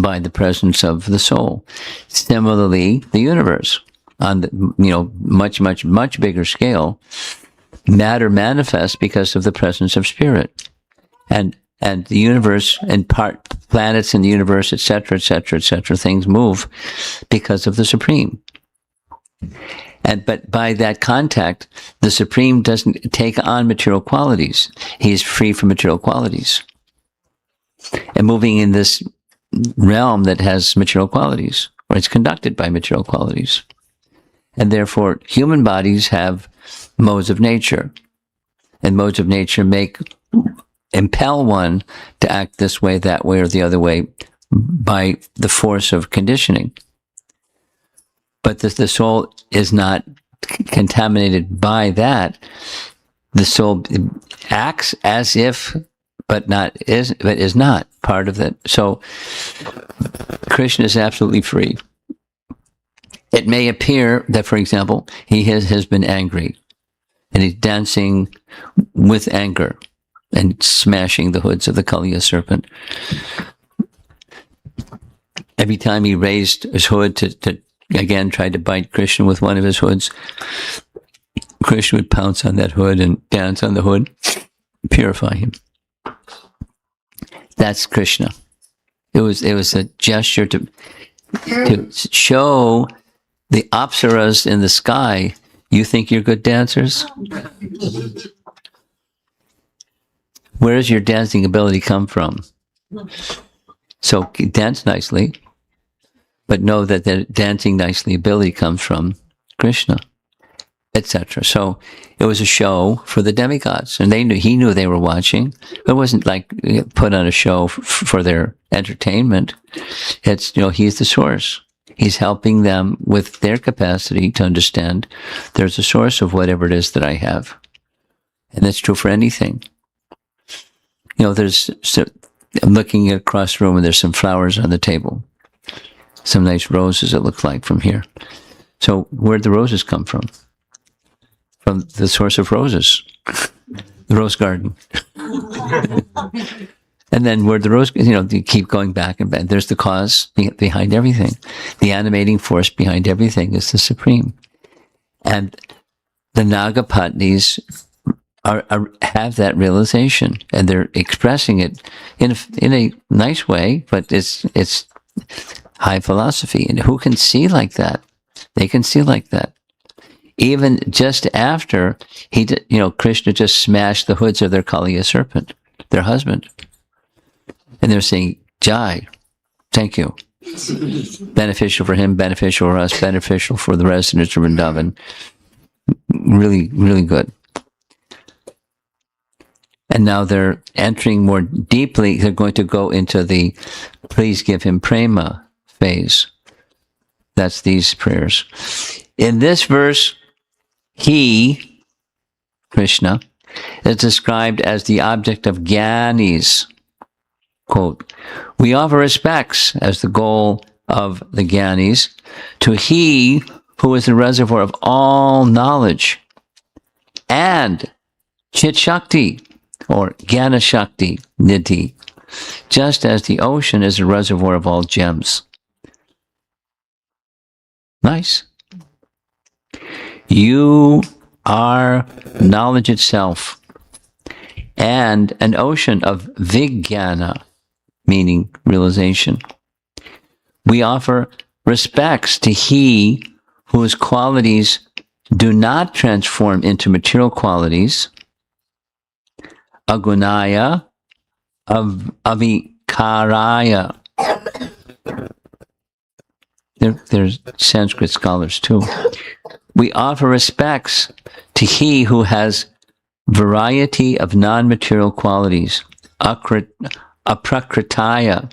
by the presence of the soul. Similarly, the universe, on the much bigger scale, matter manifests because of the presence of spirit, and the universe and planets in the universe, etc., things move because of the Supreme. But by that contact, the Supreme doesn't take on material qualities. He is free from material qualities, and moving in this realm that has material qualities, or it's conducted by material qualities. And therefore, human bodies have modes of nature, and modes of nature impel one to act this way, that way, or the other way by the force of conditioning. But the soul is not contaminated by that. The soul acts as if, but is not part of that. So Krishna is absolutely free. It may appear that, for example, he has been angry, and he's dancing with anger and smashing the hoods of the Kaliya serpent. Every time he raised his hood to again tried to bite Krishna with one of his hoods, Krishna would pounce on that hood and dance on the hood, purify him. That's Krishna. It was a gesture to show the apsaras in the sky, you think you're good dancers? Where does your dancing ability come from? So dance nicely, but know that the dancing nicely ability comes from Krishna, etc. So it was a show for the demigods, and he knew they were watching. It wasn't like put on a show for their entertainment. It's, he's the source. He's helping them with their capacity to understand there's a source of whatever it is that I have. And that's true for anything. I'm looking across the room and there's some flowers on the table. Some nice roses, it looks like, from here. So where'd the roses come from? From the source of roses, the rose garden. And then where the rose, you keep going back and back. There's the cause behind everything. The animating force behind everything is the Supreme. And the Nagapatnis have that realization, and they're expressing it in a nice way, but it's high philosophy. And who can see like that? They can see like that. Even just after Krishna just smashed the hoods of their Kaliya serpent, their husband. And they're saying, Jai, thank you. Beneficial for him, beneficial for us, beneficial for the residents of Vrindavan. Really, really good. And now they're entering more deeply. They're going to go into the please give him prema phase. That's these prayers. In this verse, he, Krishna, is described as the object of Gyanis. Quote, we offer respects as the goal of the Gyanis to he who is the reservoir of all knowledge, and Chit Shakti, or Jnana Shakti, Nidhi, just as the ocean is a reservoir of all gems. Nice. You are knowledge itself, and an ocean of Vijnana, meaning realization. We offer respects to he whose qualities do not transform into material qualities, agunaya, avikaraya. There's Sanskrit scholars too. We offer respects to he who has variety of non-material qualities, aprakritaya,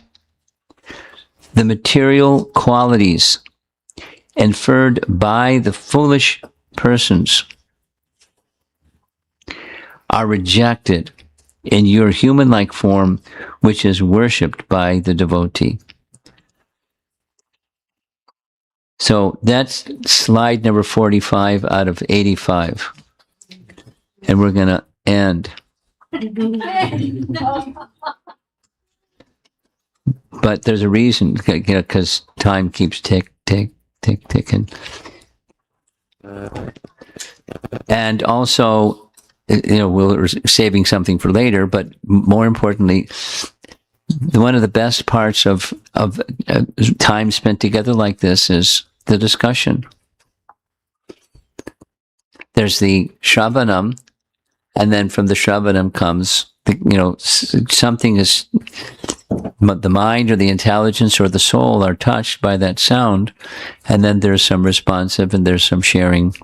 the material qualities inferred by the foolish persons are rejected in your human-like form, which is worshipped by the devotee. So that's slide number 45 out of 85. And we're going to end. but there's a reason, because time keeps ticking. And also, we're saving something for later, but more importantly, one of the best parts of time spent together like this is the discussion. There's the Shravanam, and then from the Shravanam comes, something is, the mind or the intelligence or the soul are touched by that sound, and then there's some responsive and there's some sharing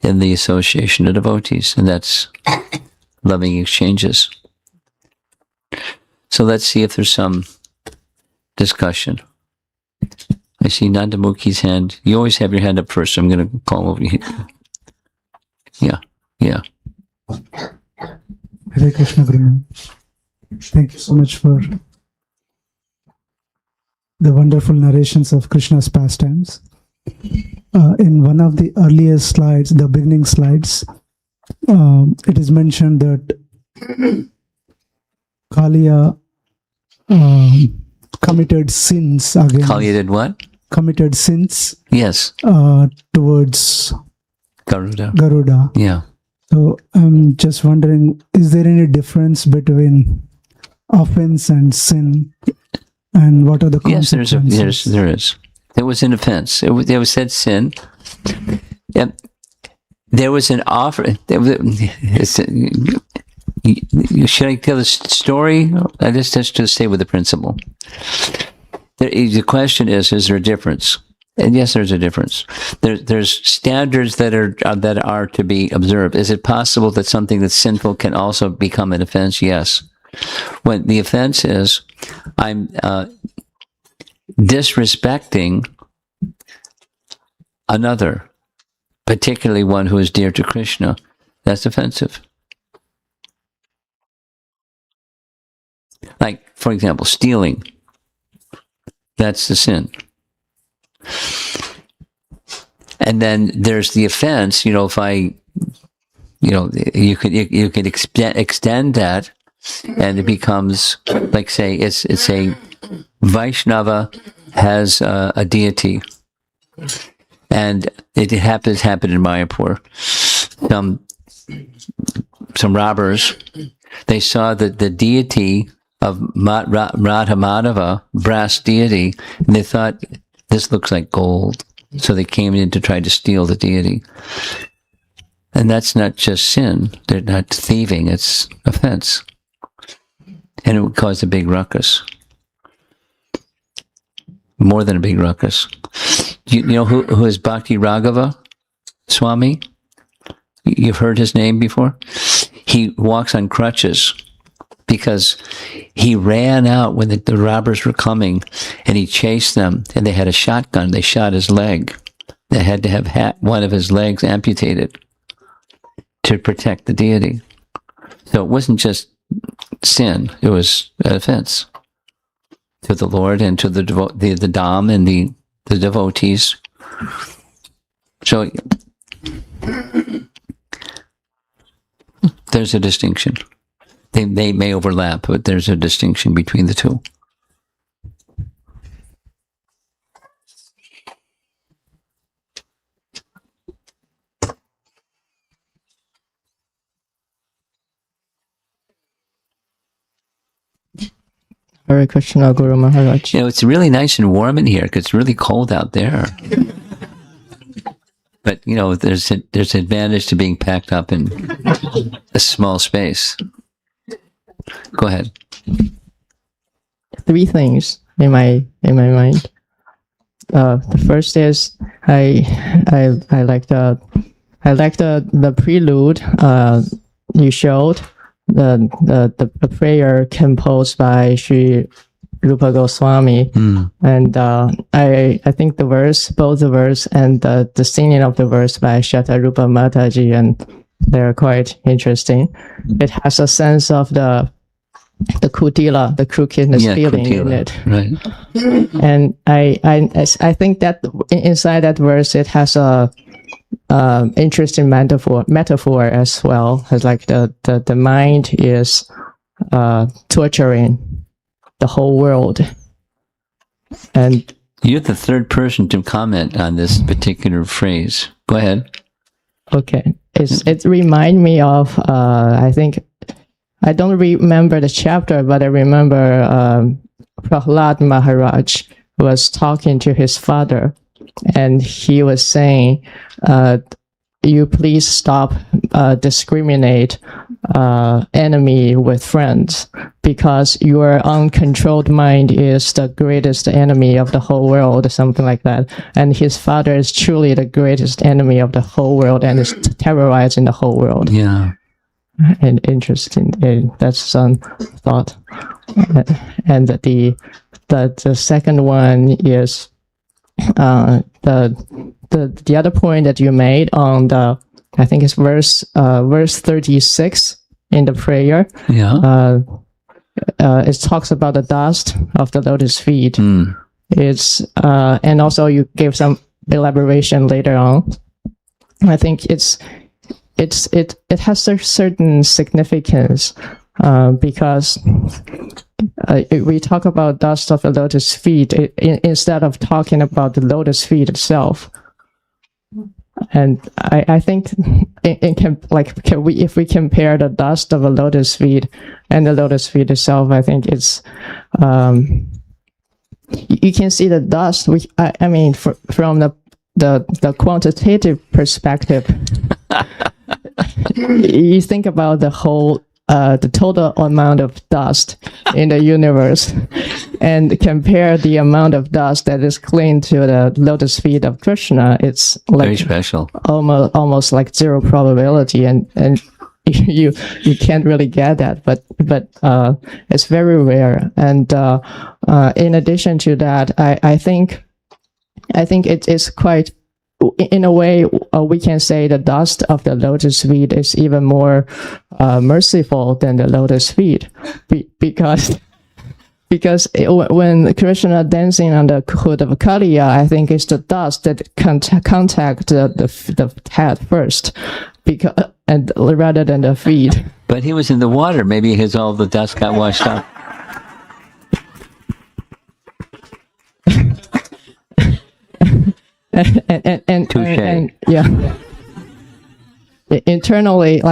in the association of devotees, and that's loving exchanges. So let's see if there's some discussion. I see Nandamukhi's hand. You always have your hand up first, so I'm going to call over here. Yeah. Hare Krishna, Guru. Thank you so much for the wonderful narrations of Krishna's pastimes. In one of the earliest slides, the beginning slides, it is mentioned that Kaliya committed sins against... Kaliya did what? Committed sins. Yes. Towards Garuda. Yeah. So I'm just wondering, is there any difference between offense and sin? And what are the consequences? Yes, there is. There was an offense. It was said sin. Yep. There was an offer. Should I tell the story? I just to stay with the principle. The question is there a difference? And yes, there's a difference. There's standards that are to be observed. Is it possible that something that's sinful can also become an offense? Yes. When the offense is, I'm disrespecting another, particularly one who is dear to Krishna, that's offensive. Like, for example, stealing. That's the sin. And then there's the offense, if I, you could extend that, and it becomes, like, say, it's a Vaishnava has a deity, and it happened in Mayapur. Some robbers, they saw that the deity of Radha Madhava, brass deity, and they thought, this looks like gold. So they came in to try to steal the deity. And that's not just sin. They're not thieving. It's offense. And it would cause a big ruckus. More than a big ruckus. You know who is Bhakti Raghava Swami? You've heard his name before? He walks on crutches because he ran out when the robbers were coming, and he chased them, and they had a shotgun. They shot his leg. They had to have one of his legs amputated to protect the deity. So it wasn't just sin, it was an offense to the Lord and to the Dham and the devotees. So there's a distinction. They may overlap, but there's a distinction between the two. Hare Krishna, Guru Maharaj. It's really nice and warm in here because it's really cold out there. But, there's an advantage to being packed up in a small space. Go ahead. Three things in my mind. The first is I like the prelude you showed, the prayer composed by Sri Rupa Goswami, and I think both the verse and the singing of the verse by Shatarupa Mataji, and they're quite interesting. It has a sense of the kutila, the crookedness feeling kutila, in it, right? And I think that inside that verse it has a interesting metaphor as well, as like the mind is torturing the whole world, And You're the third person to comment on this particular phrase. Go ahead. okay, it remind me of I think I don't remember the chapter, but I remember Prahlad Maharaj was talking to his father, and he was saying, "You please stop discriminate enemy with friends, because your uncontrolled mind is the greatest enemy of the whole world," something like that. And his father is truly the greatest enemy of the whole world and is terrorizing the whole world. Yeah. And interesting, that's some thought. And the second one is the other point that you made on the, I think it's verse 36 in the prayer. Yeah. It talks about the dust of the lotus feet. Mm. It's and also you gave some elaboration later on. I think it has a certain significance because we talk about dust of the lotus feet instead of talking about the lotus feet itself. And I think if we compare the dust of a lotus feet and the lotus feet itself, I think it's you can see the dust. I mean, from the quantitative perspective, you think about the whole the total amount of dust in the universe, and compare the amount of dust that is clinging to the lotus feet of Krishna. It's like Very special. almost like zero probability, and you can't really get that, but it's very rare. And in addition to that, I think it is quite, in a way, we can say the dust of the lotus feet is even more merciful than the lotus feet, because when Krishna dancing on the hood of Kaliya, I think it's the dust that contact the head first, and rather than the feet. But he was in the water. Maybe all the dust got washed out. and yeah, internally,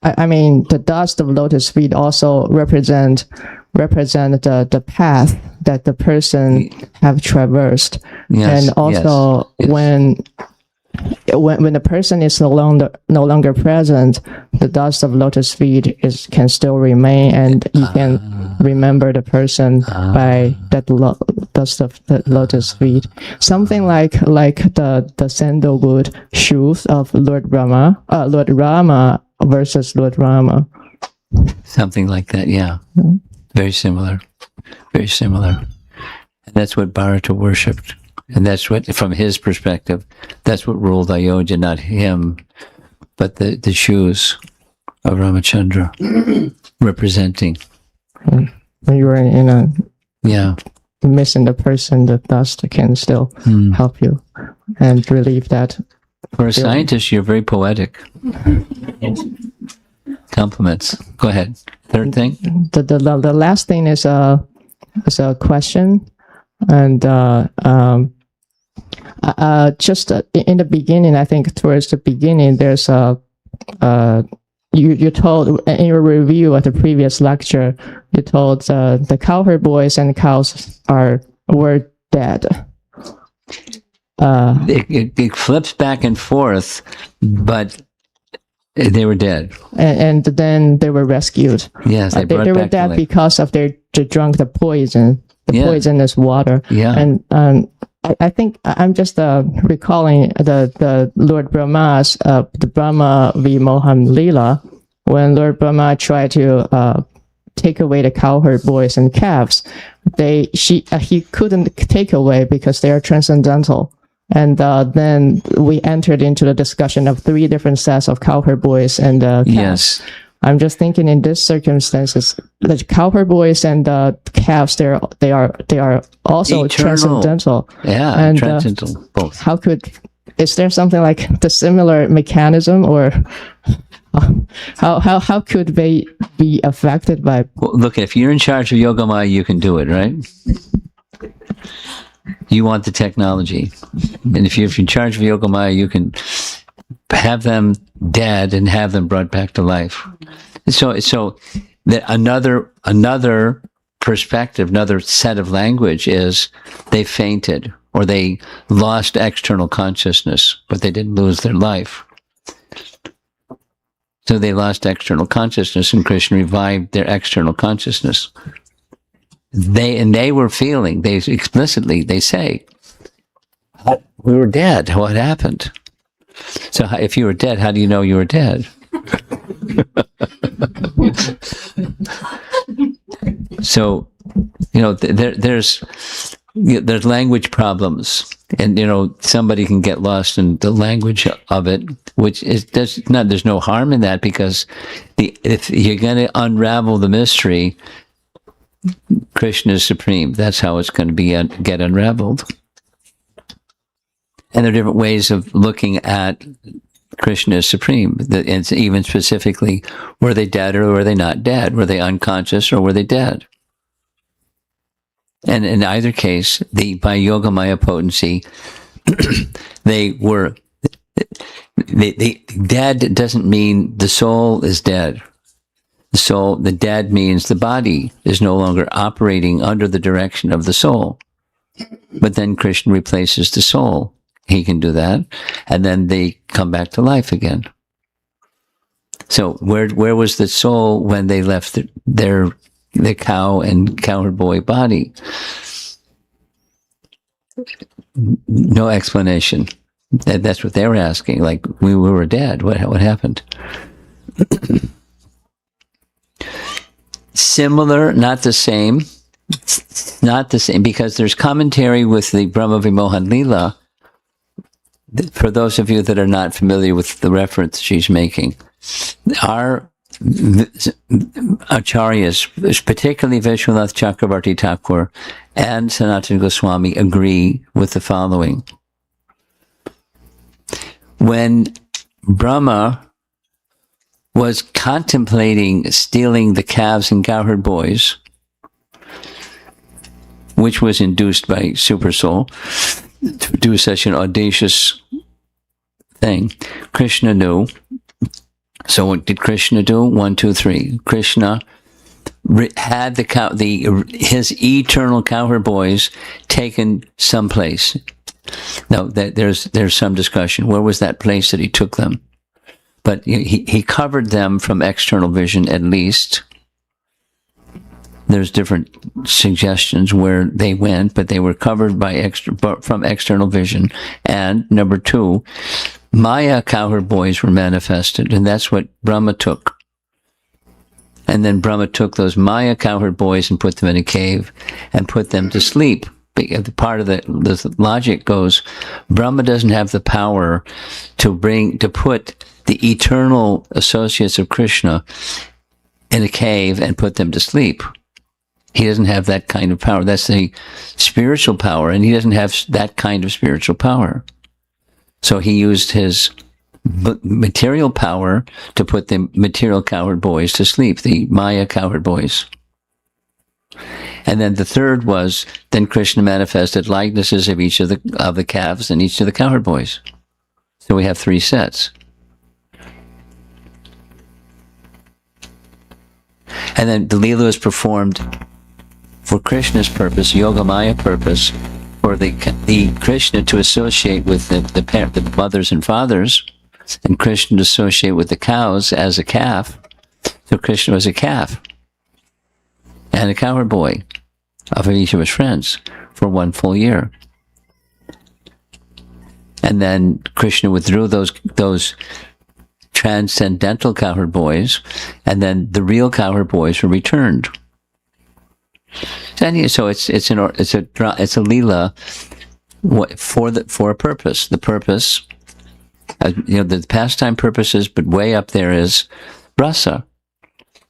I mean, the dust of lotus feet also represent the path that the person have traversed. Yes, And also yes. when the person is no longer present, the dust of lotus feet can still remain, and you can remember the person by that dust of the lotus feet. Something like the sandalwood shoes of Lord Rama versus Lord Rama. Something like that, yeah. Very similar. Very similar. And that's what Bharata worshipped. And that's what, from his perspective, that's what ruled Ayodhya, not him, but the shoes of Ramachandra representing. When you are in a Yeah. missing the person, the dust can still help you and relieve that. For a scientist, you're very poetic. Compliments. Go ahead. Third thing? The last thing is a question, and just in the beginning, I think towards the beginning, there's you told in your review at the previous lecture, you told the cowherd boys and cows were dead. It flips back and forth, but they were dead. And then they were rescued. Yes, they They were dead because of they drank the poisonous water. Yeah. And I think I'm just recalling the Lord Brahma's the Brahma Vimohan-lila, when Lord Brahma tried to take away the cowherd boys and calves. He couldn't take away because they are transcendental. And then we entered into the discussion of 3 different sets of cowherd boys and calves. Yes. I'm just thinking in this circumstances, the cowherd boys and the calves, they are also Eternal. transcendental. Yeah, And, transcendental, both. Is there something like the similar mechanism, or how could they be affected by? Well, look, if you're in charge of Yogamaya, you can do it, right? You want the technology. And if you're in charge of Yogamaya, you can have them dead and have them brought back to life. So another perspective, another set of language is they fainted or they lost external consciousness, but they didn't lose their life. So they lost external consciousness, and Krishna revived their external consciousness. They were feeling, they say, we were dead. What happened? So if you were dead, how do you know you were dead? So, there's language problems, and somebody can get lost in the language of it, which is there's no harm in that, because if you're going to unravel the mystery, Krishna is supreme. That's how it's going to get unraveled. And there are different ways of looking at Krishna as supreme. And even specifically, were they dead or were they not dead? Were they unconscious or were they dead? And in either case, by Yogamaya potency, they were. Dead doesn't mean the soul is dead. The dead means the body is no longer operating under the direction of the soul. But then Krishna replaces the soul. He can do that. And then they come back to life again. So where was the soul when they left the cow and cowherd boy body? No explanation. That's what they were asking. Like, we were dead. What happened? Similar, not the same. Not the same, because there's commentary with the Brahma Vimohan Lila. For those of you that are not familiar with the reference she's making, our acharyas, particularly Vishwanath Chakravarti Thakur and Sanatana Goswami, agree with the following. When Brahma was contemplating stealing the calves and cowherd boys, which was induced by Supersoul to do such an audacious thing, Krishna knew. So what did Krishna do? 1, 2, 3. Krishna had his eternal cowherd boys taken someplace. Now, there's some discussion. Where was that place that he took them? But he covered them from external vision, at least. There's different suggestions where they went, but they were covered from external vision. And number 2, Maya cowherd boys were manifested, and that's what Brahma took. And then Brahma took those Maya cowherd boys and put them in a cave and put them to sleep. Part of the logic goes, Brahma doesn't have the power to put the eternal associates of Krishna in a cave and put them to sleep. He doesn't have that kind of power. That's the spiritual power, and he doesn't have that kind of spiritual power. So he used his material power to put the material cowherd boys to sleep, the Maya cowherd boys. And then the third was, then Krishna manifested likenesses of each of the calves and each of the cowherd boys. So we have 3 sets. And then the Leela was performed for Krishna's purpose, Yogamaya purpose, for the Krishna to associate with the mothers and fathers, and Krishna to associate with the cows as a calf. So Krishna was a calf and a cowherd boy of each of his friends for 1 full year. And then Krishna withdrew those transcendental cowherd boys, and then the real cowherd boys were returned. And so it's a lila for a purpose. The purpose, the pastime purposes, but way up there is rasa,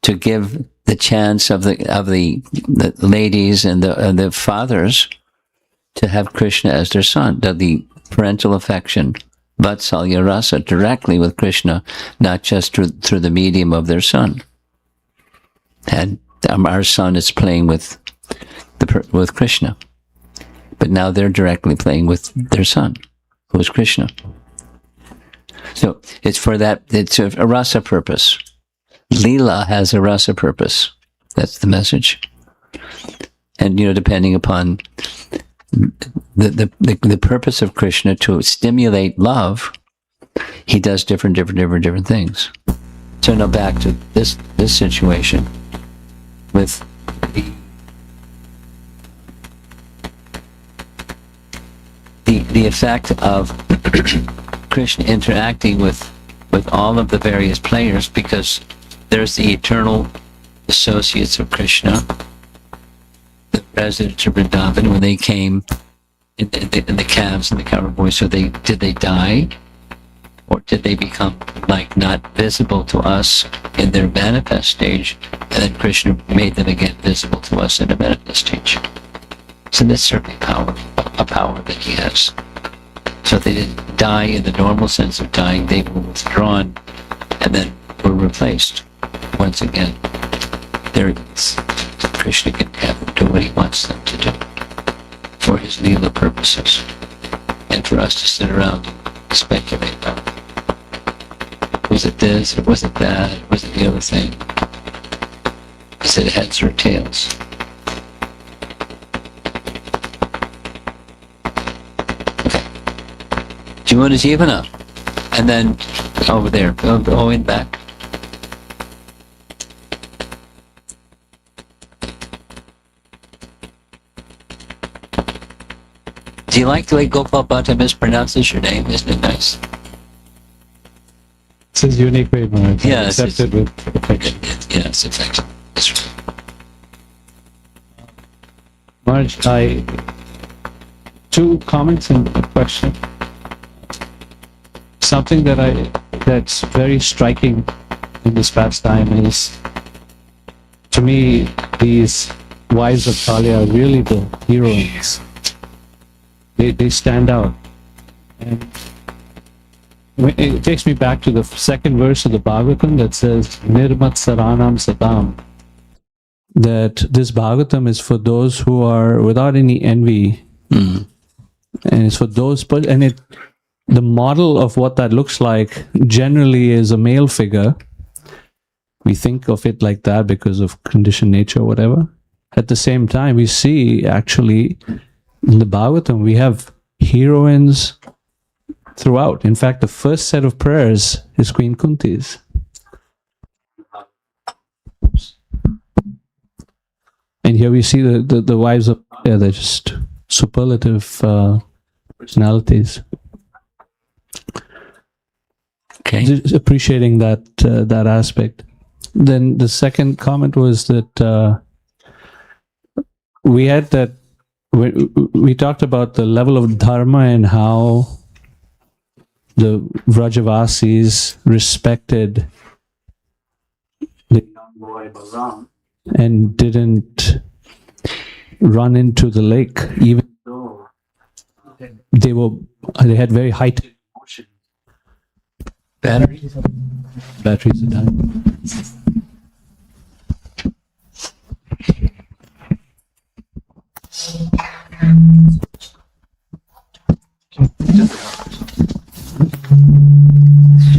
to give the chance of the ladies and the fathers to have Krishna as their son, the parental affection Vatsalya rasa directly with Krishna, not just through the medium of their son. And our son is playing with Krishna, but now they're directly playing with their son, who is Krishna. So it's for that. It's a rasa purpose. Leela has a rasa purpose. That's the message. And depending upon the purpose of Krishna to stimulate love, he does different things. So now back to this situation with the effect of Krishna interacting with all of the various players, because there's the eternal associates of Krishna, the residents of Vrindavan, when they came in the calves and the cow boys. So did they die, or did they become like not visible to us in their manifest stage, and then Krishna made them again visible to us in a manifest stage? So that's certainly a power that he has. So they didn't die in the normal sense of dying. They were withdrawn and then were replaced once again. There it is. Krishna can have them do what he wants them to do for his Leela purposes, and for us to sit around and speculate about it. Was it this, or was it that, or was it the other thing? Is it heads or tails? Jivana Jivana. And then over there, go in back. Do you like the way Gopal Bhatta mispronounces your name? Isn't it nice? It's his unique way, Maharaj. Yes, Accepted with affection. Yes, affection. That's right. Maharaj, two comments and a question. Something that's very striking in this pastime is, to me, these wives of Kaliya are really the heroines. They stand out. And it takes me back to the second verse of the Bhagavatam that says, Nirmat Saranam Satam. That this Bhagavatam is for those who are without any envy. Mm. And it's for those, the model of what that looks like generally is a male figure. We think of it like that because of conditioned nature or whatever. At the same time, we see actually in the Bhagavatam, we have heroines throughout. In fact, the first set of prayers is Queen Kunti's. And here we see the wives of, they're just superlative personalities. Okay. Just appreciating that aspect. Then the second comment was that we had that we talked about the level of dharma and how the Vrajavasis respected the young boy Balaram and didn't run into the lake, even though they had very heightened emotion. Batteries are done.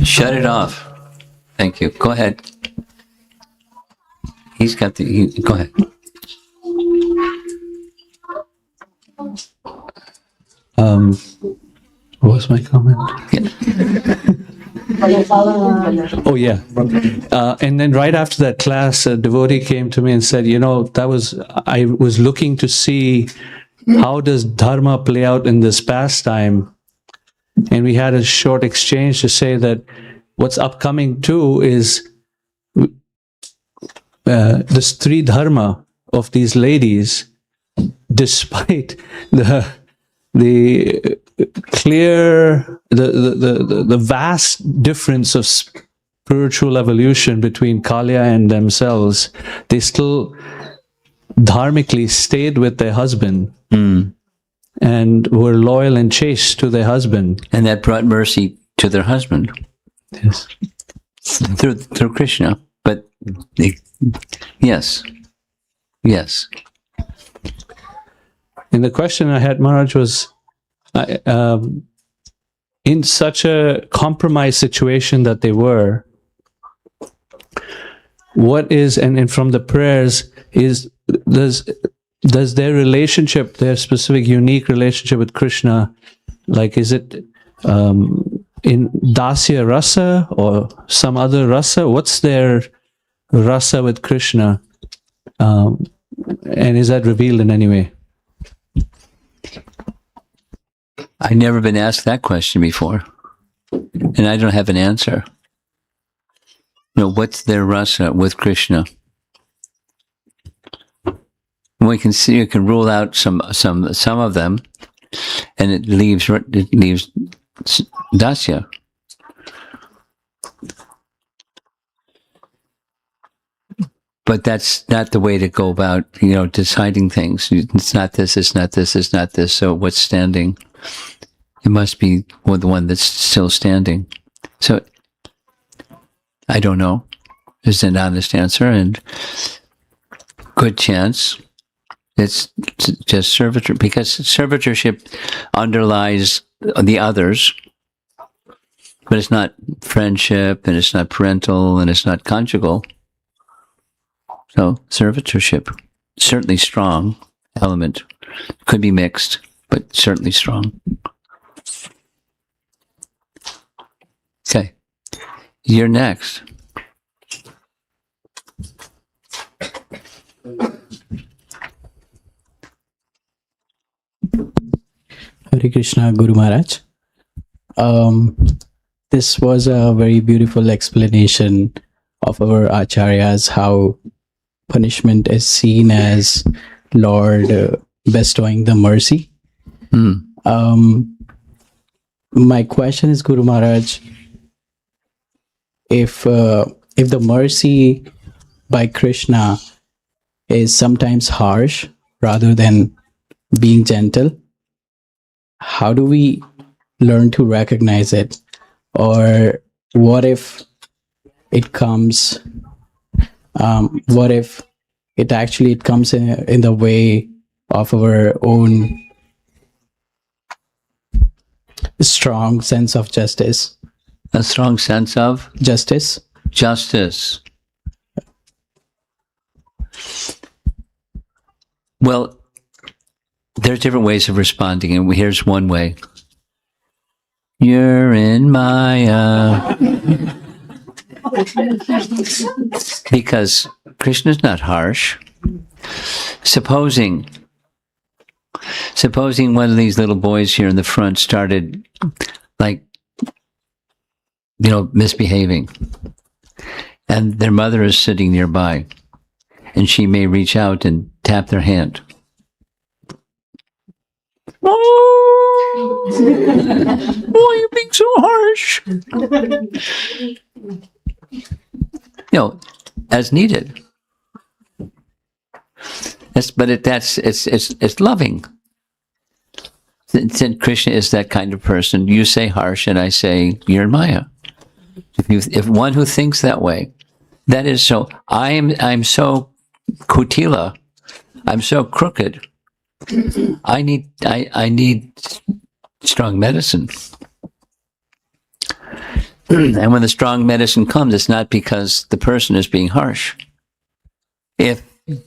Shut it off. Thank you. Go ahead. He's got go ahead. What was my comment? Yeah. Oh yeah. And then right after that class, a devotee came to me and said, I was looking to see how does dharma play out in this pastime. And we had a short exchange to say that what's upcoming too is the Stri Dharma of these ladies, despite the clear, the vast difference of spiritual evolution between Kaliya and themselves, they still dharmically stayed with their husband. Mm. and were loyal and chaste to their husband. And that brought mercy to their husband Yes. through Krishna. But yes. And the question I had, Maharaj, was in such a compromised situation that they were, what is, and from the prayers, does their relationship, their specific unique relationship with Krishna, like, is it in Dasya Rasa or some other Rasa? What's their Rasa with Krishna? And is that revealed in any way? I've never been asked that question before, and I don't have an answer. What's their rasa with Krishna? We can see, you can rule out some of them, and it leaves dasya. But that's not the way to go about, deciding things. It's not this, it's not this, it's not this. So what's standing? It must be the one that's still standing. So I don't know. Is an honest answer, and good chance it's just servitor, because servitorship underlies the others, but it's not friendship, and it's not parental, and it's not conjugal. So servitorship, certainly strong element. Could be mixed, but certainly strong. Okay, you're next. Hare Krishna, Guru Maharaj. This was a very beautiful explanation of our acharyas, how punishment is seen as Lord bestowing the mercy. My question is, Guru Maharaj, if the mercy by Krishna is sometimes harsh rather than being gentle, how do we learn to recognize it? Or what if it comes, what if it actually comes in the way of our own strong sense of justice? A strong sense of Justice. justice. Well, there's different ways of responding, and here's one way. You're in Maya. Because Krishna's not harsh. Supposing one of these little boys here in the front started, misbehaving, and their mother is sitting nearby, and she may reach out and tap their hand. Oh, why are you being so harsh? As needed. It's loving. Since Krishna is that kind of person, you say harsh, and I say you're in Maya. If one who thinks that way, that is so. I'm so kutila. I'm so crooked. I need strong medicine. And when the strong medicine comes, it's not because the person is being harsh. If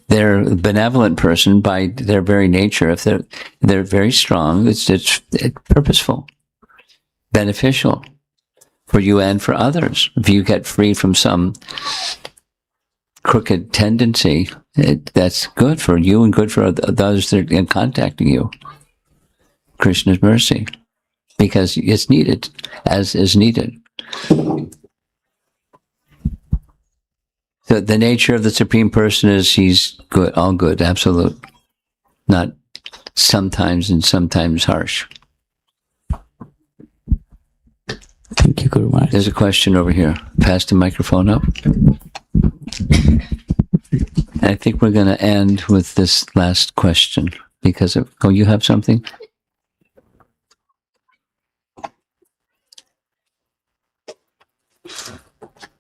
they're a benevolent person by their very nature, if they're very strong, it's purposeful, beneficial for you and for others. If you get free from some crooked tendency, that's good for you and good for those that are contacting you. Krishna's mercy, because it's needed, as is needed. The nature of the Supreme Person is he's good, all good, absolute, not sometimes and sometimes harsh. Thank you, Guru Maharaj. There's a question over here. Pass the microphone up. I think we're going to end with this last question because you have something?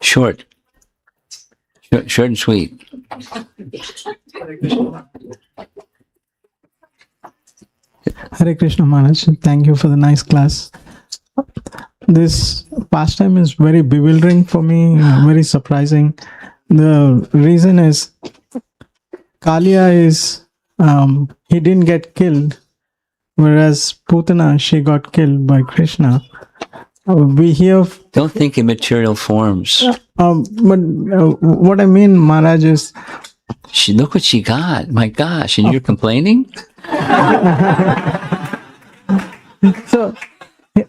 Short. Short and sweet. Hare Krishna Maharaj, thank you for the nice class. This pastime is very bewildering for me, very surprising. The reason is Kaliya is, he didn't get killed, whereas Putana, she got killed by Krishna. We hear, Don't think in material forms. but what I mean, Maharaj, is Look what she got. My gosh. And you're complaining? so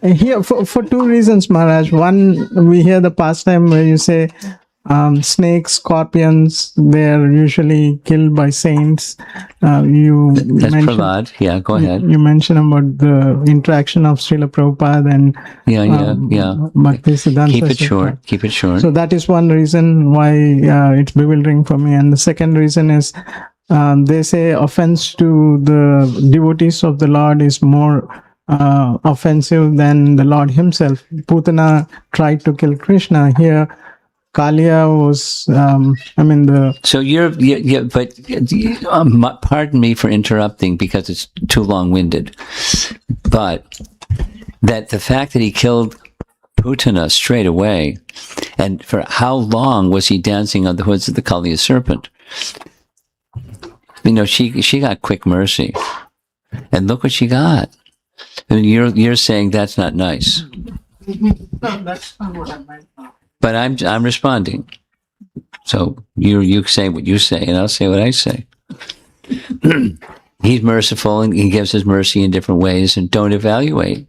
here for two reasons, Maharaj. One, we hear the pastime where you say snakes, scorpions, they're usually killed by saints. You That's mentioned, Prahlad. Yeah, go ahead. you mentioned about the interaction of Srila Prabhupada and Yeah. Bhaktisiddhanta Keep it Saraswati. short. Keep it short. So that is one reason why it's bewildering for me. And the second reason is they say offense to the devotees of the Lord is more offensive than the Lord himself. Putana tried to kill Krishna. Here, Kaliya was, So pardon me for interrupting because it's too long-winded, but that the fact that he killed Putana straight away, and for how long was he dancing on the hoods of the Kaliya serpent? She got quick mercy, and look what she got. I mean, you're saying that's not nice. no, that's not what I meant. But I'm responding. So you say what you say, and I'll say what I say. He's merciful, and he gives his mercy in different ways. And don't evaluate.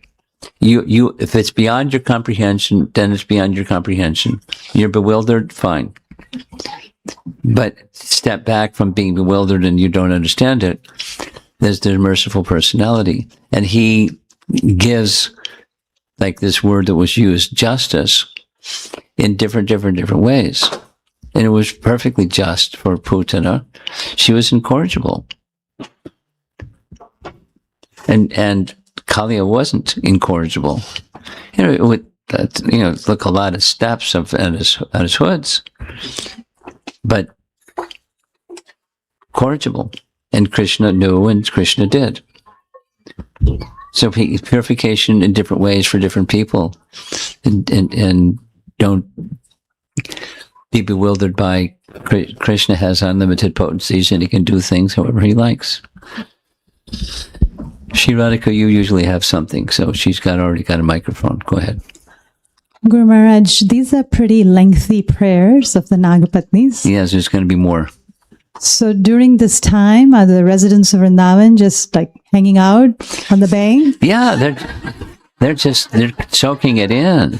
You if it's beyond your comprehension, then it's beyond your comprehension. You're bewildered, fine. But step back from being bewildered and you don't understand it. There's the merciful personality, and he gives, like this word that was used, justice, in different ways. And it was perfectly just for Putana. She was incorrigible. And Kaliya wasn't incorrigible. It would look a lot of steps on his hoods. But corrigible. And Krishna knew, and Krishna did. So purification in different ways for different people. And don't be bewildered by Krishna has unlimited potencies and he can do things however he likes. Shri Radhika, you usually have something, so she's already got a microphone. Go ahead. Guru Maharaj, these are pretty lengthy prayers of the Nagapatnis. Yes, there's going to be more. So during this time, are the residents of Vrindavan just like hanging out on the bank? Yeah, they're soaking it in.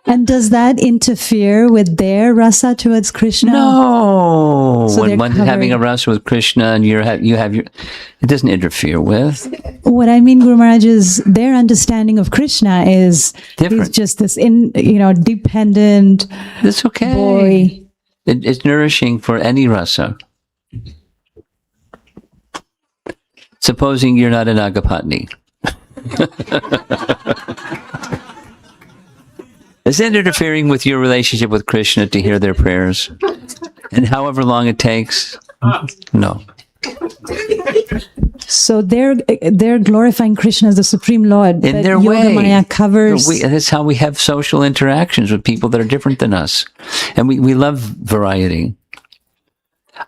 And does that interfere with their rasa towards Krishna? No. So when one's having a rasa with Krishna and you have your, it doesn't interfere with. What I mean, Guru Maharaj, is their understanding of Krishna is Different. he's just this dependent That's okay. boy. It's nourishing for any rasa. Supposing you're not a Nagapatni. Is it interfering with your relationship with Krishna to hear their prayers? And however long it takes? No. So they're glorifying Krishna as the Supreme Lord. In but their Yogamaya way. covers. That's how we have social interactions with people that are different than us. And we love variety.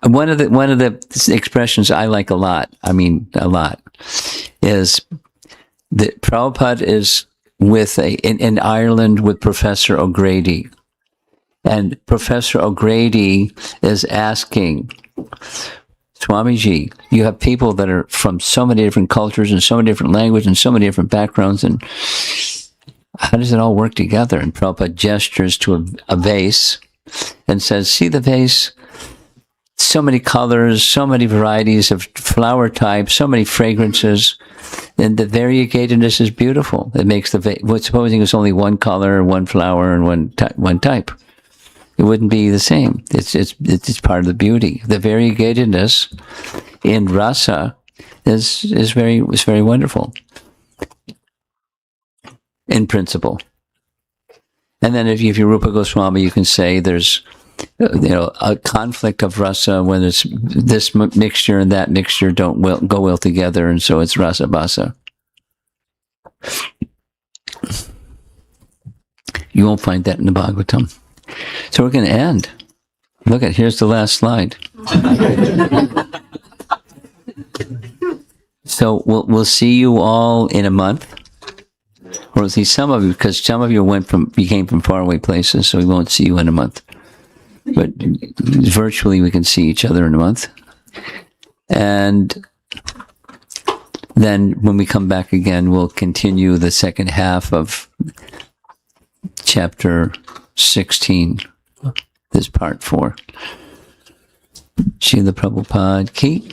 One of the expressions I like a lot, is that Prabhupada is in Ireland with Professor O'Grady. And Professor O'Grady is asking, Swamiji, you have people that are from so many different cultures and so many different languages and so many different backgrounds, and how does it all work together? And Prabhupada gestures to a vase and says, see the vase? So many colors, so many varieties of flower types, so many fragrances, and the variegatedness is beautiful. It makes the vase, supposing it's only one color, one flower, and one type. It wouldn't be the same. It's part of the beauty. The variegatedness in rasa is very wonderful in principle. And then if you're Rupa Goswami, you can say there's, a conflict of rasa, when it's this mixture and that mixture don't go well together, and so it's rasa basa. You won't find that in the Bhagavatam. So we're going to end. Here's the last slide. So we'll see you all in a month. Or we'll see some of you, because some of you came from faraway places, so we won't see you in a month. But virtually we can see each other in a month. And then when we come back again, we'll continue the second half of chapter 16. This part 4. Srila Prabhupada ki.